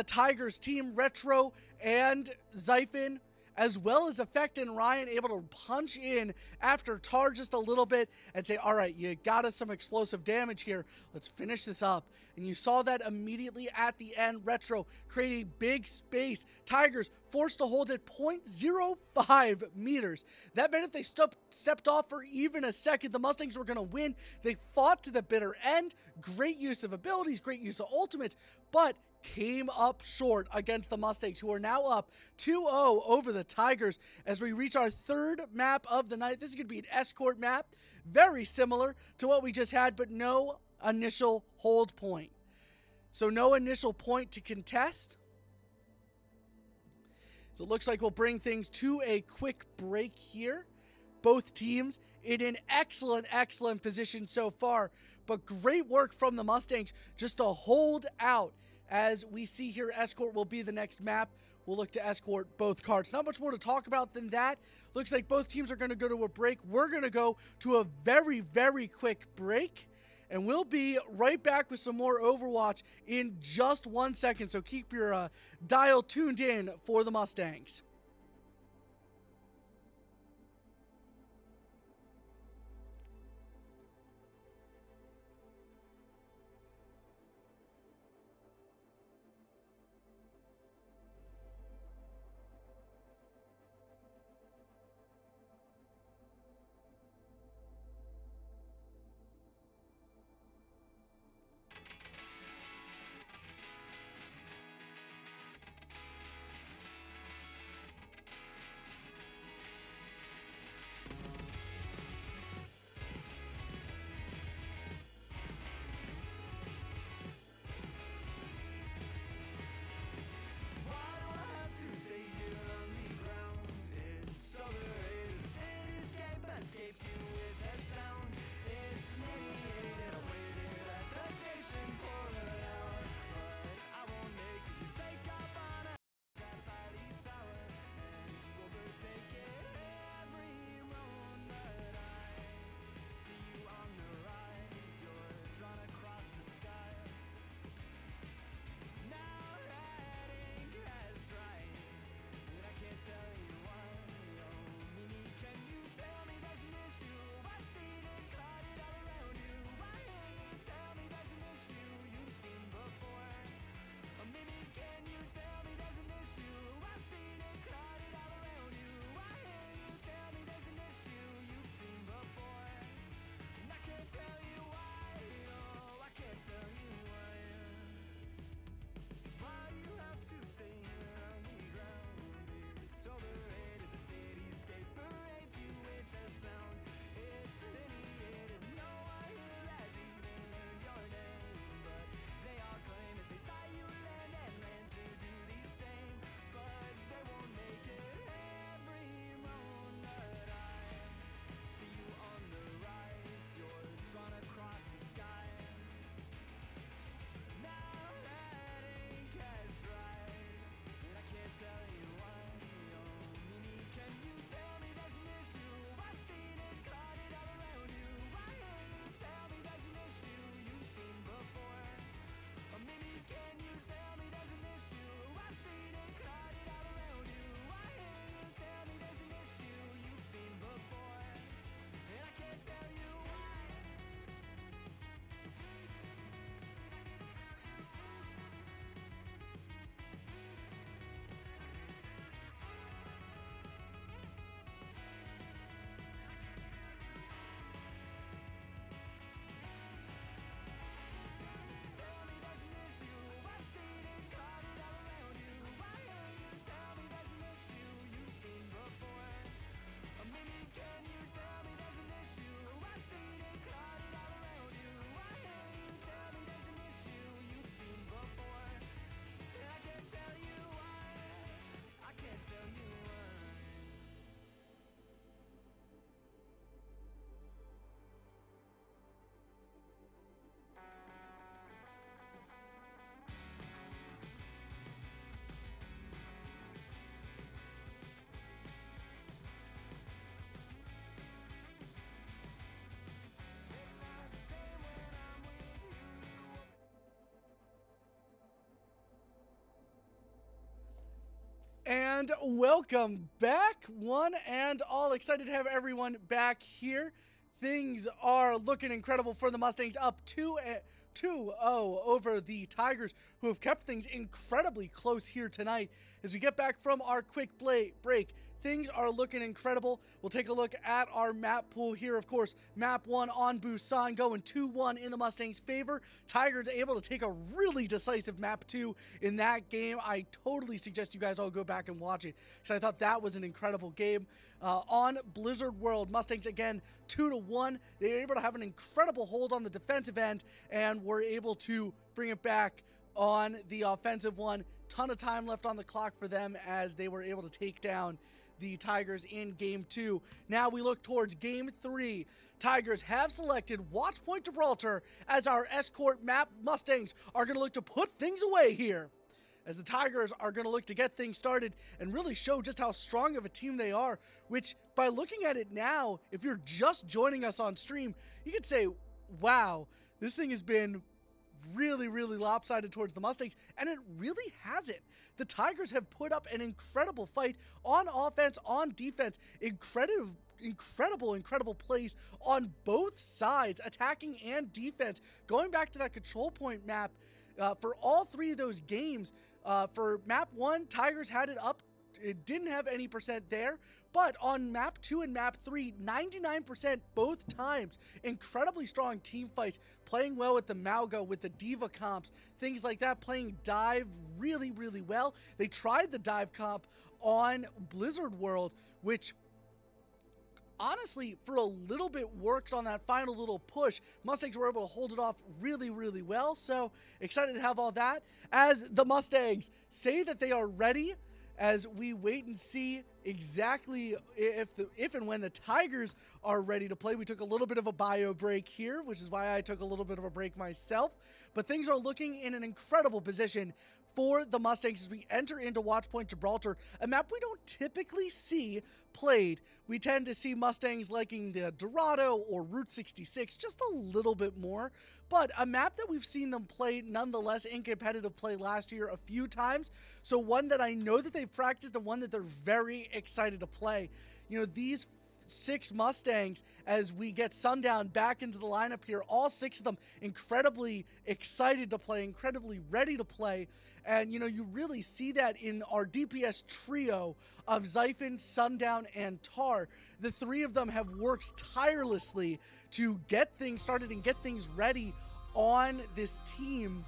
Tigers team, Retro and Zyphon, as well as Effect and Ryan, able to punch in after Tar just a little bit and say, all right, you got us some explosive damage here. Let's finish this up. And you saw that immediately at the end. Retro creating big space. Tigers forced to hold at 0.05 meters. That meant if they stepped off for even a second, the Mustangs were going to win. They fought to the bitter end. Great use of abilities, great use of ultimates, but came up short against the Mustangs, who are now up 2-0 over the Tigers as we reach our 3rd map of the night. This is going to be an escort map, very similar to what we just had, but no initial hold point. So no initial point to contest. So it looks like we'll bring things to a quick break here. Both teams in an excellent, excellent position so far, but great work from the Mustangs just to hold out. As we see here, Escort will be the next map. We'll look to escort both cards. Not much more to talk about than that. Looks like both teams are going to go to a break. We're going to go to a very, very quick break. And we'll be right back with some more Overwatch in just 1 second. So keep your dial tuned in for the Mustangs. And welcome back, one and all. Excited to have everyone back here. Things are looking incredible for the Mustangs, up 2-0 over the Tigers, who have kept things incredibly close here tonight. As we get back from our quick break, things are looking incredible. We'll take a look at our map pool here. Of course, map 1 on Busan going 2-1 in the Mustangs' favor. Tigers able to take a really decisive map 2 in that game. I totally suggest you guys all go back and watch it, because I thought that was an incredible game. On Blizzard World, Mustangs again 2-1. They were able to have an incredible hold on the defensive end and were able to bring it back on the offensive one. Ton of time left on the clock for them as they were able to take down the Tigers in game 2. Now we look towards game 3. Tigers have selected Watchpoint Gibraltar as our escort map. Mustangs are going to look to put things away here, as the Tigers are going to look to get things started and really show just how strong of a team they are, which by looking at it now, if you're just joining us on stream, you could say, wow, this thing has been really lopsided towards the Mustangs, and it really hasn't. The Tigers have put up an incredible fight on offense, on defense, incredible plays on both sides, attacking and defense. Going back to that control point map, for all 3 of those games, for map 1, Tigers had it up. It didn't have any percent there. But on map 2 and map 3, 99% both times. Incredibly strong team fights, playing well with the Malgo, with the Diva comps, things like that, playing dive really well. They tried the dive comp on Blizzard World, which honestly, for a little bit worked on that final little push. Mustangs were able to hold it off really well. So excited to have all that as the Mustangs say that they are ready, as we wait and see exactly if and when the Tigers are ready to play. We took a little bit of a bio break here, which is why I took a little bit of a break myself. But things are looking in an incredible position for the Mustangs as we enter into Watchpoint Gibraltar, a map we don't typically see played. We tend to see Mustangs liking the Dorado or Route 66 just a little bit more, but a map that we've seen them play nonetheless in competitive play last year a few times. So one that I know that they've practiced and one that they're very excited to play. You know, these 6 Mustangs, as we get Sundown back into the lineup here, all 6 of them incredibly excited to play, incredibly ready to play. And, you know, you really see that in our DPS trio of Zyphon, Sundown, and Tar. The 3 of them have worked tirelessly to get things started and get things ready on this team.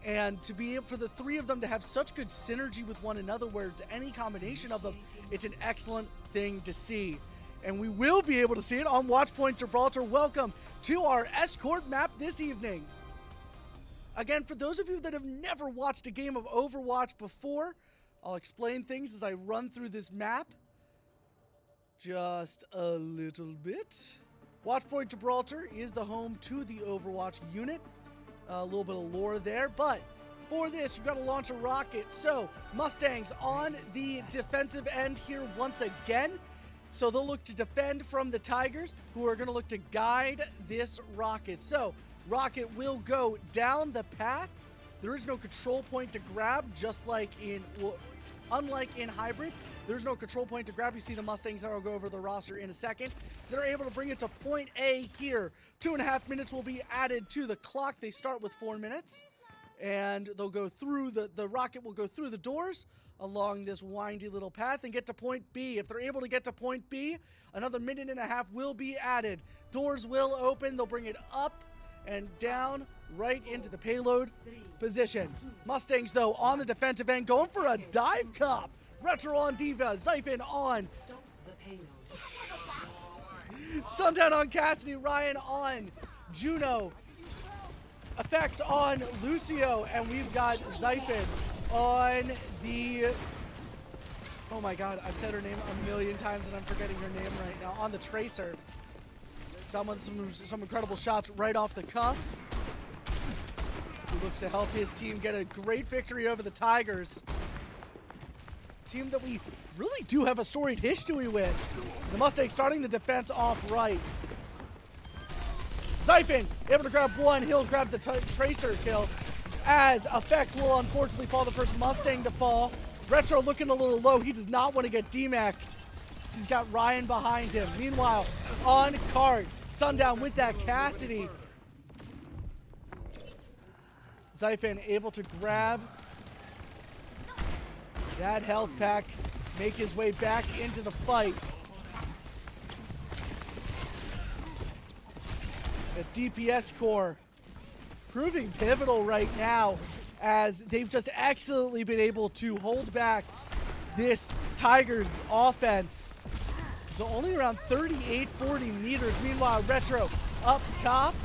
And to be able for the 3 of them to have such good synergy with one another, where it's any combination of them, it's an excellent thing to see. And we will be able to see it on Watchpoint Gibraltar. Welcome to our escort map this evening. Again, for those of you that have never watched a game of Overwatch before, I'll explain things as I run through this map just a little bit. Watchpoint Gibraltar is the home to the Overwatch unit. A little bit of lore there, but for this, you've got to launch a rocket. So, Mustangs on the defensive end here once again. So they'll look to defend from the Tigers, who are going to look to guide this rocket. So, rocket will go down the path. There is no control point to grab, just like in, well, unlike in Hybrid. There's no control point to grab. You see the Mustangs that will go over the roster in a second. They're able to bring it to point A here. 2.5 minutes will be added to the clock. They start with 4 minutes. And they'll go through, the rocket will go through the doors along this windy little path and get to point B. If they're able to get to point B, another 1.5 minutes will be added. Doors will open. They'll bring it up and down right into the payload position. Mustangs, though, on the defensive end, going for a dive cop. Retro on Diva, Zyphon on Stop the payload. Sundown on Cassidy, Ryan on Juno, Effect on Lucio, and we've got Zyphon on the, oh my god, I've said her name a million times and I'm forgetting her name right now, on the Tracer. Some incredible shots right off the cuff. So he looks to help his team get a great victory over the Tigers. Team that we really do have a storied history with. The Mustangs starting the defense off right. Zyphon able to grab one. He'll grab the Tracer kill, as Effect will unfortunately fall the first Mustang to fall. Retro looking a little low. He does not want to get demeched. He's got Ryan behind him. Meanwhile, on cart, Sundown with that Cassidy. Zyphon able to grab that health pack, make his way back into the fight. The DPS core proving pivotal right now as they've just excellently been able to hold back this Tigers offense. So only around 38, 40 meters. Meanwhile, Retro up top.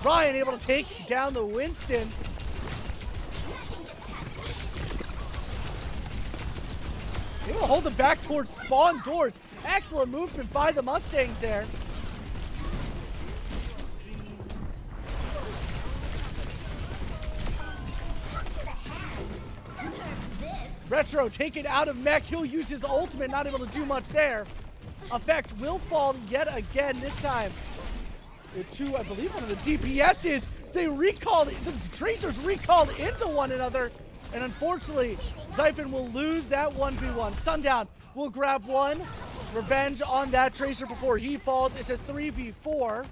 Ryan able to take down the Winston. Able to hold them back towards spawn doors. Excellent movement by the Mustangs there. Retro taken out of mech. He'll use his ultimate, not able to do much there. Effect will fall yet again, this time. I believe one of the DPSs, they recalled, the tracers recalled into one another. And unfortunately, Zyphon will lose that 1v1. Sundown will grab one. Revenge on that tracer before he falls. It's a 3v4.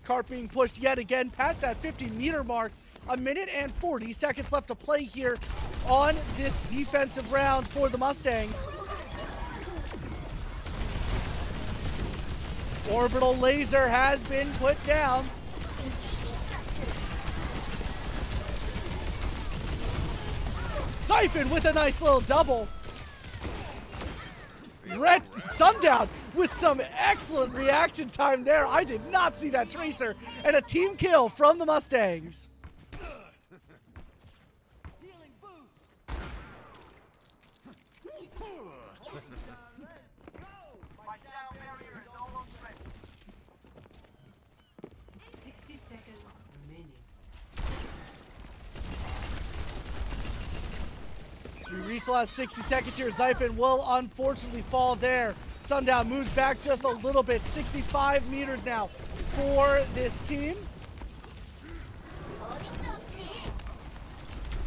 Cart being pushed yet again past that 50-meter mark. A minute and 40 seconds left to play here on this defensive round for the Mustangs. Orbital laser has been put down. Zyphon with a nice little double. Sundown with some excellent reaction time there. I did not see that tracer. And a team kill from the Mustangs. Healing boost. My sound barrier is almost ready. 60 seconds remaining. We reach the last 60 seconds here. Zyphon will unfortunately fall there. Sundown moves back just a little bit. 65 meters now for this team.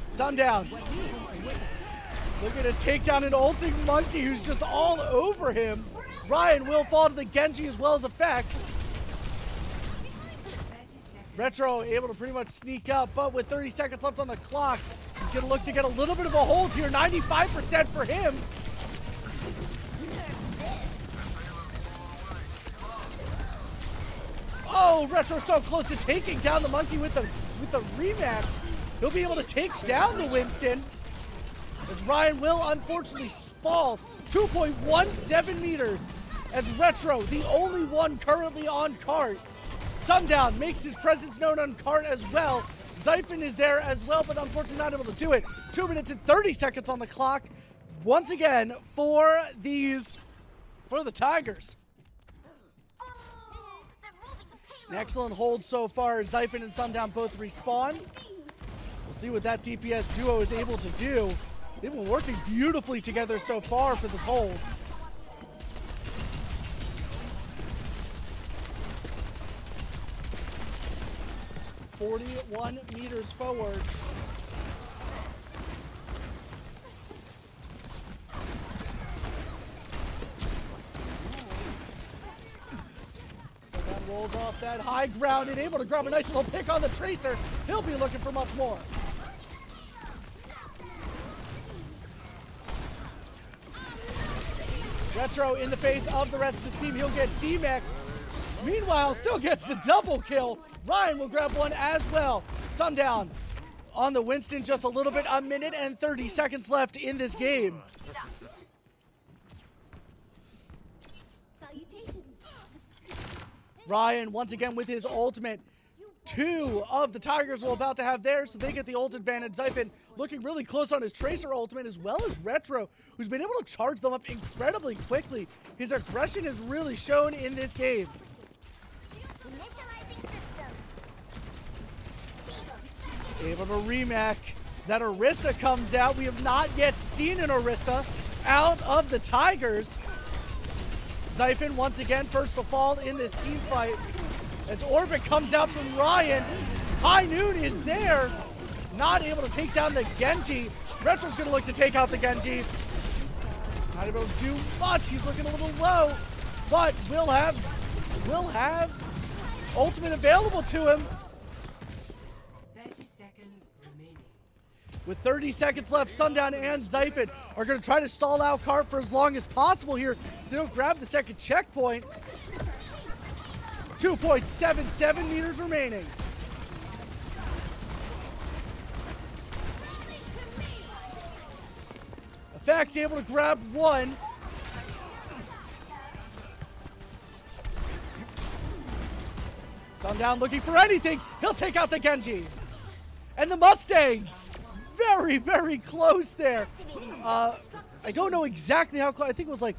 Sundown looking to take down an ulting monkey who's just all over him. Ryan will fall to the Genji as well as Effect. Retro able to pretty much sneak up, but with 30 seconds left on the clock, he's going to look to get a little bit of a hold here. 95% for him. Oh, Retro so close to taking down the monkey with the remap. He'll be able to take down the Winston. As Ryan will unfortunately fall 2.17 meters. As Retro, the only one currently on cart. Sundown makes his presence known on cart as well. Zyphon is there as well, but unfortunately not able to do it. 2 minutes and 30 seconds on the clock. Once again for the Tigers. An excellent hold so far. Zyphon and Sundown both respawn. We'll see what that DPS duo is able to do. They've been working beautifully together so far for this hold. "41 meters forward." Rolls off that high ground and able to grab a nice little pick on the tracer. He'll be looking for much more. Retro in the face of the rest of his team. He'll get D-Mech. Meanwhile, still gets the double kill. Ryan will grab one as well. Sundown on the Winston, just a little bit. A minute and 30 seconds left in this game. Ryan once again with his ultimate. Two of the Tigers will about to have theirs, so they get the ult advantage. Zyphon looking really close on his Tracer ultimate, as well as Retro, who's been able to charge them up incredibly quickly. His aggression is really shown in this game. Able to remake. That Orisa comes out. We have not yet seen an Orisa out of the Tigers. Zyphon once again first to fall in this team fight. As Orbit comes out from Ryan. High Noon is there. Not able to take down the Genji. Retro's going to look to take out the Genji. Not able to do much. He's looking a little low. But will have ultimate available to him. 30 seconds remaining. With 30 seconds left, Sundown and Zyphon are going to try to stall out Cart for as long as possible here so they don't grab the second checkpoint. 2.77 meters remaining. Effect able to grab one. Sundown looking for anything. He'll take out the Genji. And the Mustangs. Very, very close there. I don't know exactly how close. I think it was like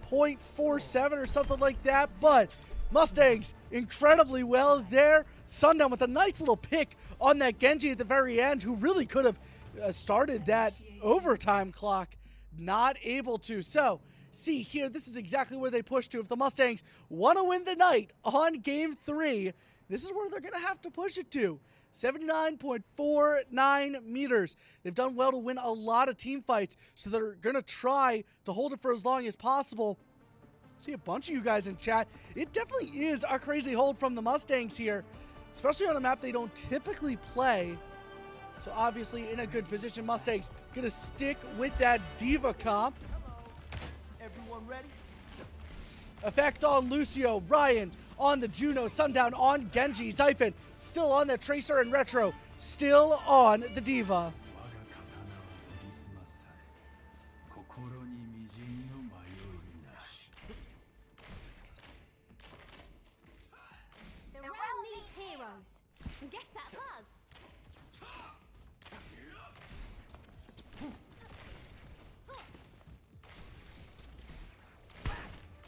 0.47 or something like that. But Mustangs incredibly well there. Sundown with a nice little pick on that Genji at the very end, who really could have started that overtime clock. Not able to. So, see here, this is exactly where they push to. If the Mustangs want to win the night on Game 3, this is where they're going to have to push it to. 79.49 meters. They've done well to win a lot of team fights, so they're going to try to hold it for as long as possible. See a bunch of you guys in chat. It definitely is a crazy hold from the Mustangs here, especially on a map they don't typically play. So obviously in a good position. Mustangs gonna stick with that Diva comp. Everyone ready? Effect on Lucio, Ryan on the Juno, Sundown on Genji, Zyphon still on the Tracer, and Retro still on the Diva. The realm needs heroes. Guess that's us.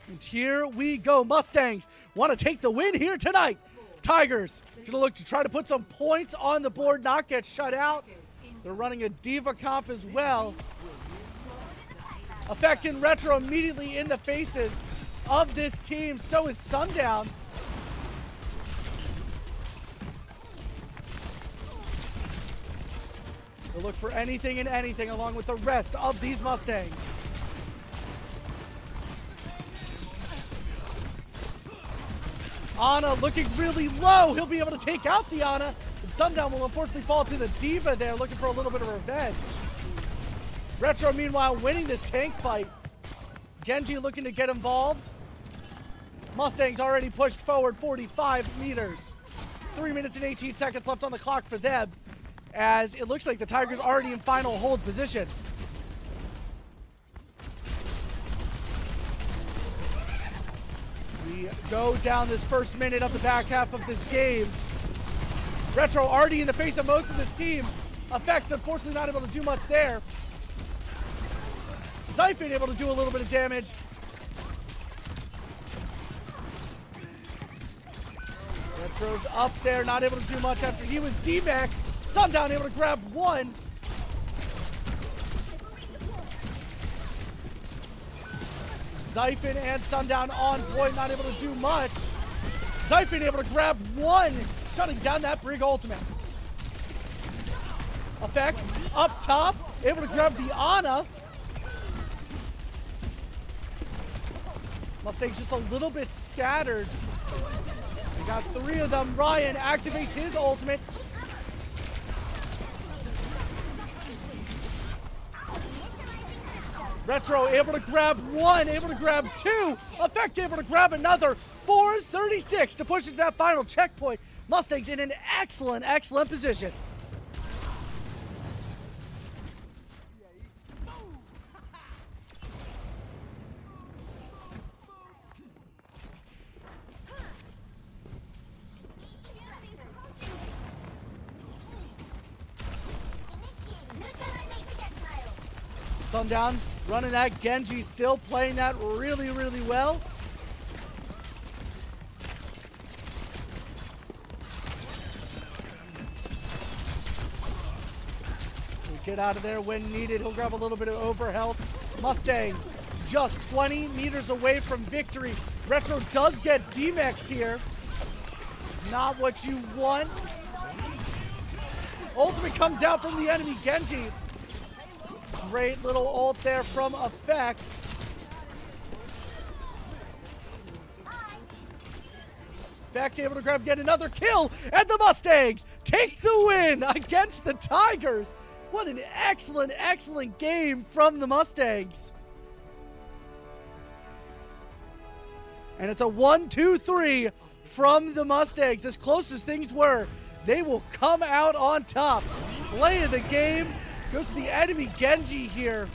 And here we go. Mustangs want to take the win here tonight. Tigers gonna look to try to put some points on the board, not get shut out. They're running a Diva comp as well. Effect and Retro immediately in the faces of this team. So is Sundown. They'll look for anything and anything along with the rest of these Mustangs. Ana looking really low. He'll be able to take out the Ana. And Sundown will unfortunately fall to the Diva there, looking for a little bit of revenge. Retro, meanwhile, winning this tank fight. Genji looking to get involved. Mustangs already pushed forward 45 meters. 3 minutes and 18 seconds left on the clock for them, as it looks like the Tigers already in final hold position. We go down this first minute of the back half of this game. Retro already in the face of most of this team. Effect, unfortunately, not able to do much there. Zyphon able to do a little bit of damage. Retro's up there, not able to do much after he was D-Mac. Sundown able to grab one. Zyphon and Sundown on point, not able to do much. Zyphon able to grab one, shutting down that Brig ultimate. Effect up top, able to grab the Ana. Mustangs just a little bit scattered. We got 3 of them. Ryan activates his ultimate. Retro able to grab one, able to grab two. Effect able to grab another. 4:36 to push it to that final checkpoint. Mustangs in an excellent, excellent position. Sundown running that Genji, still playing that really, really well. He'll get out of there when needed. He'll grab a little bit of overhealth. Mustangs just 20 meters away from victory. Retro does get D-Mexed here. Not what you want. Ultimate comes out from the enemy Genji. Great little ult there from Effect. Effect able to grab yet another kill, and the Mustangs take the win against the Tigers. What an excellent, excellent game from the Mustangs. And it's a 1-2-3 from the Mustangs. As close as things were, they will come out on top. Play of the game goes to the enemy Genji here.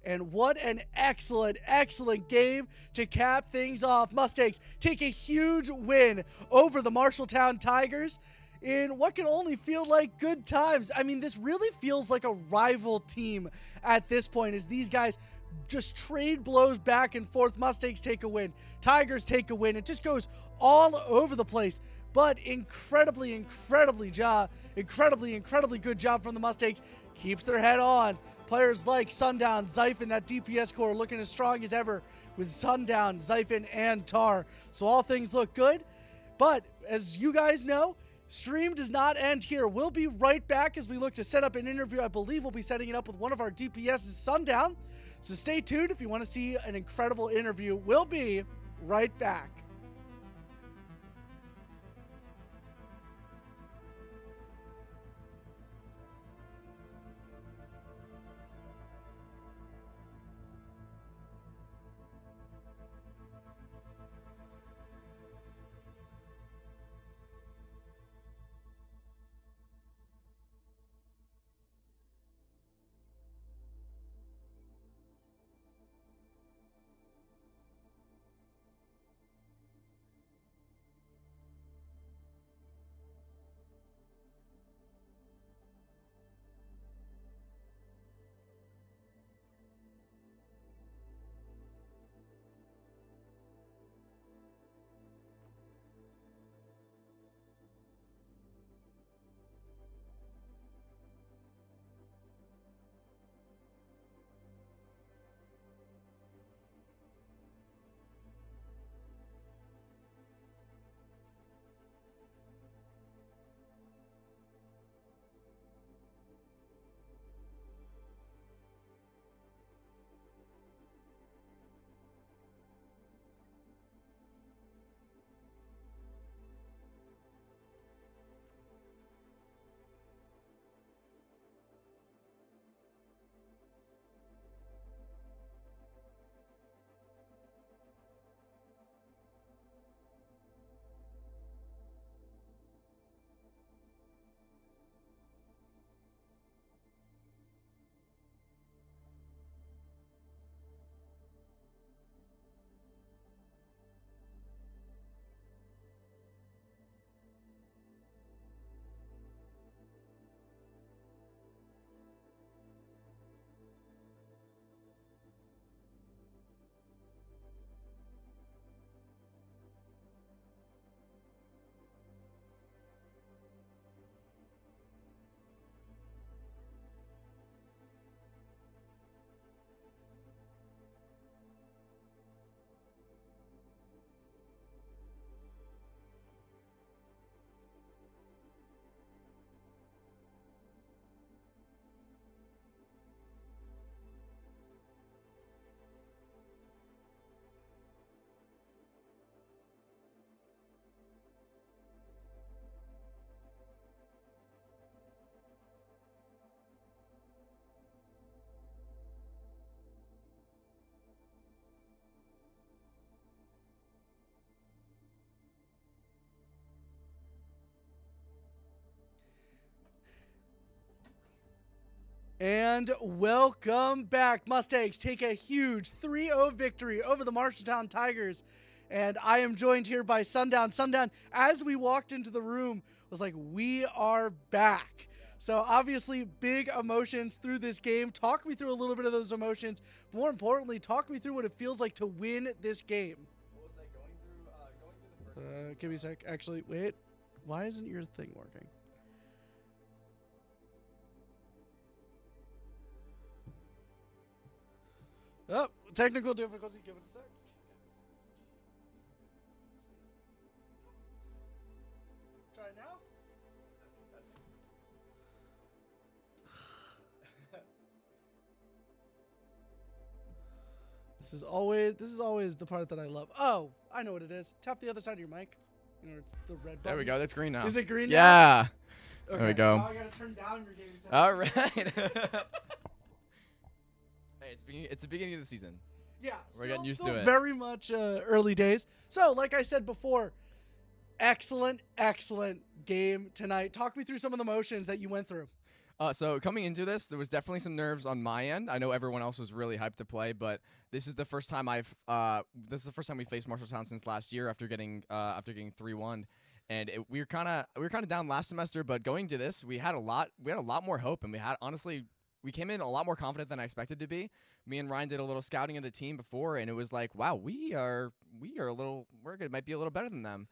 And what an excellent, excellent game to cap things off. Mustangs take a huge win over the Marshalltown Tigers in what can only feel like good times. I mean, this really feels like a rival team at this point as these guys just trade blows back and forth. Mustangs take a win. Tigers take a win. It just goes all over the place. But incredibly good job from the Mustangs. Keeps their head on. Players like Sundown, Zyphon, that DPS core looking as strong as ever with Sundown, Zyphon, and Tar. So all things look good. But as you guys know, stream does not end here. We'll be right back as we look to set up an interview. I believe we'll be setting it up with one of our DPSs, Sundown. So stay tuned if you want to see an incredible interview. We'll be right back. And welcome back. Mustangs take a huge 3-0 victory over the Marshalltown Tigers. And I am joined here by Sundown. Sundown, as we walked into the room, was like, we are back. So obviously big emotions through this game. Talk me through a little bit of those emotions. More importantly, talk me through what it feels like to win this game. What was that, going through the first... Give me a sec. Actually, wait. Why isn't your thing working? Oh, technical difficulty. Give it a sec. Try it now. This is always the part that I love. Oh, I know what it is. Tap the other side of your mic. You know, it's the red button. There we go. That's green now. Is it green now? Yeah. Okay. There we go. Now I gotta turn down your game settings. All right. Hey, it's the beginning of the season. Yeah, We're getting used still to it. Very much early days. So, like I said before, excellent game tonight. Talk me through some of the motions that you went through. So coming into this, there was definitely some nerves on my end. I know everyone else was really hyped to play, but this is the first time we faced Marshalltown since last year after getting 3-1, and we were kind of down last semester. But going to this, we had a lot more hope, and we came in a lot more confident than I expected to be. Me and Ryan did a little scouting of the team before, and it was like, wow, might be a little better than them.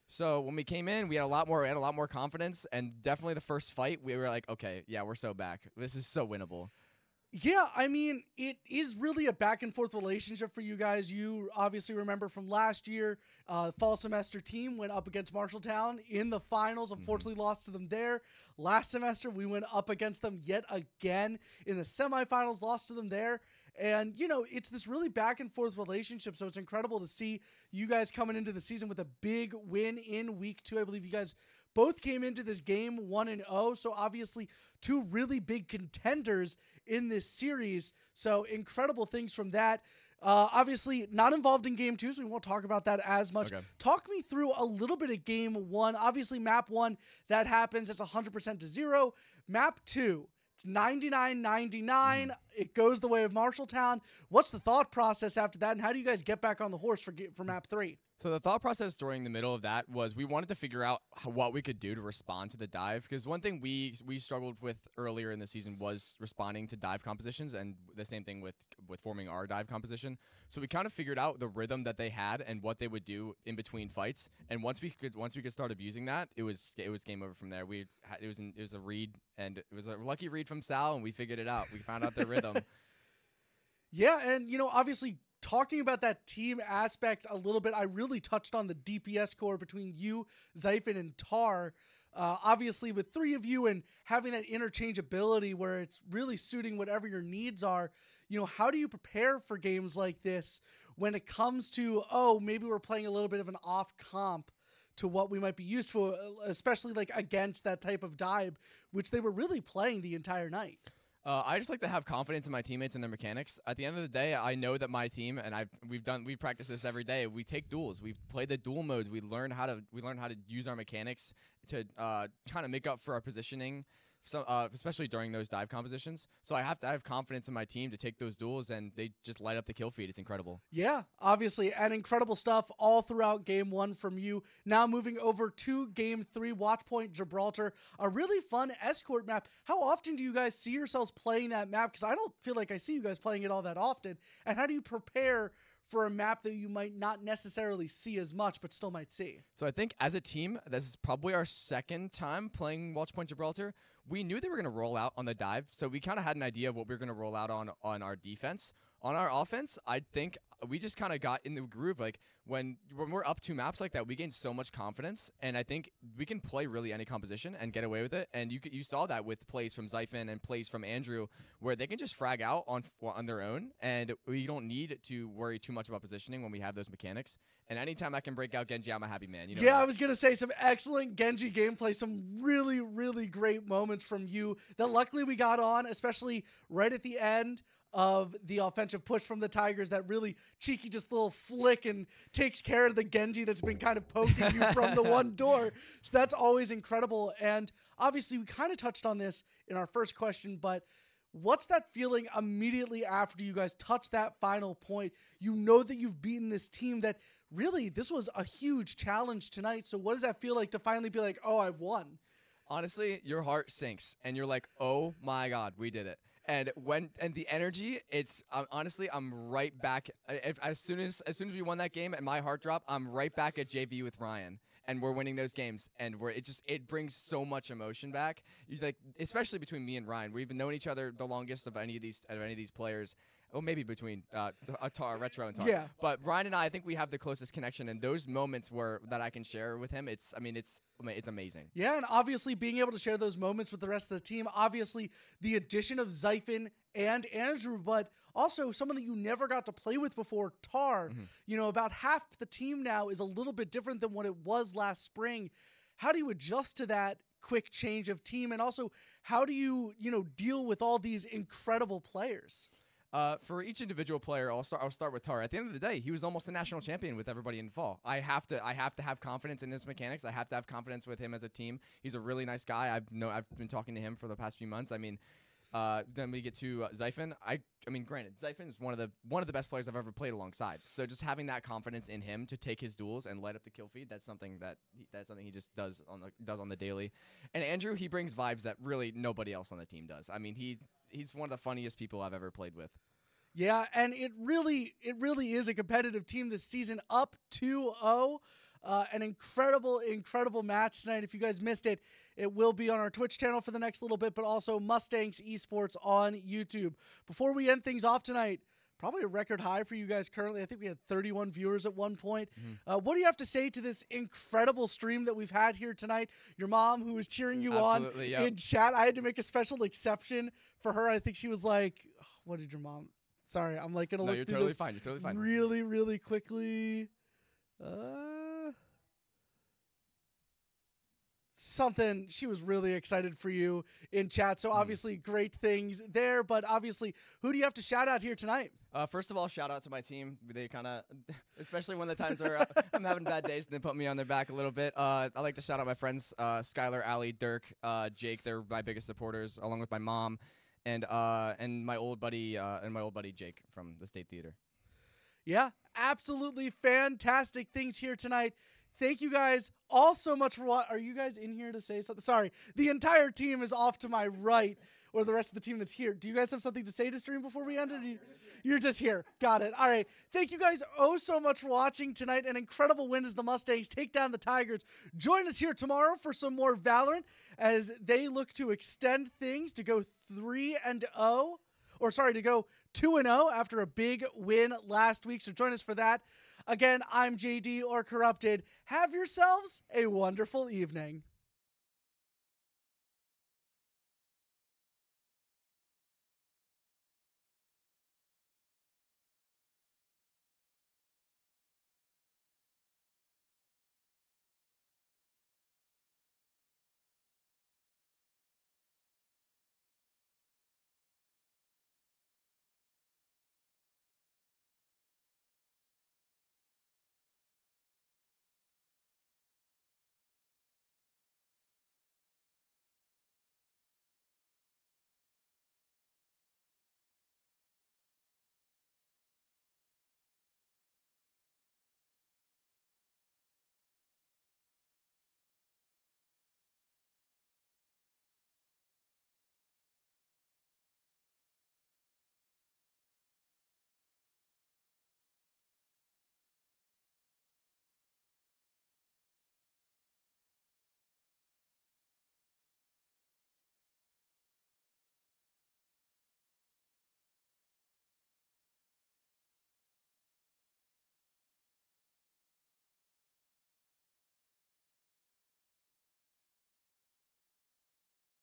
So when we came in, we had a lot more confidence, and definitely the first fight, we were like, okay, yeah, we're so back. This is so winnable. Yeah, I mean, it is really a back and forth relationship for you guys. You obviously remember from last year, fall semester team went up against Marshalltown in the finals. Unfortunately, lost to them there. Last semester, we went up against them yet again in the semifinals, lost to them there. And, you know, it's this really back and forth relationship. So it's incredible to see you guys coming into the season with a big win in week 2. I believe you guys both came into this game 1-0. So obviously 2 really big contenders in this series. So incredible things from that. Obviously not involved in game 2, so we won't talk about that as much. Okay. Talk me through a little bit of game 1. Obviously map 1, that happens. It's 100% to 0. Map 2. 99-99. It goes the way of Marshalltown. What's the thought process after that, and how do you guys get back on the horse for map 3? So the thought process during the middle of that was we wanted to figure out what we could do to respond to the dive, because one thing we struggled with earlier in the season was responding to dive compositions, and the same thing with forming our dive composition. So we kind of figured out the rhythm that they had and what they would do in between fights. And once we could start abusing that, it was game over from there. It was a read, and it was a lucky read from Sal, and we figured it out. We found out the rhythm. Yeah, and you know, obviously talking about that team aspect a little bit, I really touched on the DPS core between you, Zyphon, and Tar. Obviously, with 3 of you and having that interchangeability where it's really suiting whatever your needs are, you know, how do you prepare for games like this when it comes to, oh, maybe we're playing a little bit of an off comp to what we might be used for, especially like against that type of dive, which they were really playing the entire night? I just like to have confidence in my teammates and their mechanics. At the end of the day, I know that my team, and we've practiced this every day. We take duels. We play the duel modes. We learn how to use our mechanics to kind of make up for our positioning. So, especially during those dive compositions. So I have confidence in my team to take those duels, and they just light up the kill feed. It's incredible. Yeah, obviously, and incredible stuff all throughout game 1 from you. Now moving over to game 3, Watchpoint Gibraltar, a really fun escort map. How often do you guys see yourselves playing that map? Because I don't feel like I see you guys playing it all that often. And how do you prepare for a map that you might not necessarily see as much, but still might see? So I think as a team, this is probably our second time playing Watchpoint Gibraltar. We knew they were going to roll out on the dive, so we kind of had an idea of what we were going to roll out on our defense. On our offense, I think we just kind of got in the groove. Like when we're up 2 maps like that, we gain so much confidence, and I think we can play really any composition and get away with it. And you saw that with plays from Zyphon and plays from Andrew, where they can just frag out on their own, and we don't need to worry too much about positioning when we have those mechanics. And anytime I can break out Genji, I'm a happy man. You know yeah, that. I was going to say some excellent Genji gameplay, some really, really great moments from you that luckily we got on, especially right at the end of the offensive push from the Tigers, that really cheeky just little flick and takes care of the Genji that's been kind of poking you from the one door. So that's always incredible. And obviously we kind of touched on this in our first question, but what's that feeling immediately after you guys touch that final point? You know that you've beaten this team that really, this was a huge challenge tonight. So what does that feel like to finally be like, oh, I've won? Honestly, your heart sinks, and you're like, oh my God, we did it. And the energy, it's honestly, I'm right back. As soon as we won that game and my heart dropped, I'm right back at JV with Ryan, and we're winning those games. And it brings so much emotion back. Like, especially between me and Ryan, we've known each other the longest of any of these players. well, maybe between Tar, Retro, and Tar. Yeah. But Ryan and I think we have the closest connection, and those moments that I can share with him, it's amazing. Yeah, and obviously being able to share those moments with the rest of the team, obviously the addition of Zyphon and Andrew, but also someone that you never got to play with before, Tar. You know, about half the team now is a little bit different than what it was last spring. How do you adjust to that quick change of team? And also, how do you, deal with all these incredible players? For each individual player, I'll start with Tar. At the end of the day, he was almost a national champion with everybody in fall. I have to have confidence in his mechanics. I have to have confidence with him as a team. He's a really nice guy. I've been talking to him for the past few months. I mean, then we get to Zyphon. I mean, granted, Zyphon is one of the best players I've ever played alongside. So just having that confidence in him to take his duels and light up the kill feed, that's something he just does on the daily. And Andrew, he brings vibes that really nobody else on the team does. I mean, he's one of the funniest people I've ever played with. Yeah, and it really is a competitive team this season, up 2-0. An incredible match tonight. If you guys missed it, it will be on our Twitch channel for the next little bit, but also Mustangs Esports on YouTube. Before we end things off tonight, probably a record high for you guys currently. I think we had 31 viewers at one point. What do you have to say to this incredible stream that we've had here tonight? Your mom, who was cheering you Absolutely, on in chat, I had to make a special exception for her. I think she was like, what did your mom... Sorry, I'm like going to look through this fine. You're totally fine. really quickly. Something, she was really excited for you in chat, so obviously great things there, but obviously, who do you have to shout out here tonight? First of all, shout out to my team. They kind of, especially when the times where I'm having bad days, they put me on their back a little bit. I like to shout out my friends, Skylar, Ali, Dirk, Jake. They're my biggest supporters, along with my mom, and my old buddy Jake from the State Theater. Yeah, Absolutely fantastic things here tonight. Thank you guys all so much for what. Are you guys in here to say something? Sorry, the entire team is off to my right, or the rest of the team that's here. Do you guys have something to say to stream before we end it? You're just here. Got it. All right. Thank you guys so much for watching tonight. An incredible win as the Mustangs take down the Tigers. Join us here tomorrow for some more Valorant as they look to extend things to go 3-0, or sorry, to go 2-0 after a big win last week. So join us for that. Again, I'm JD or Corrupted. Have yourselves a wonderful evening.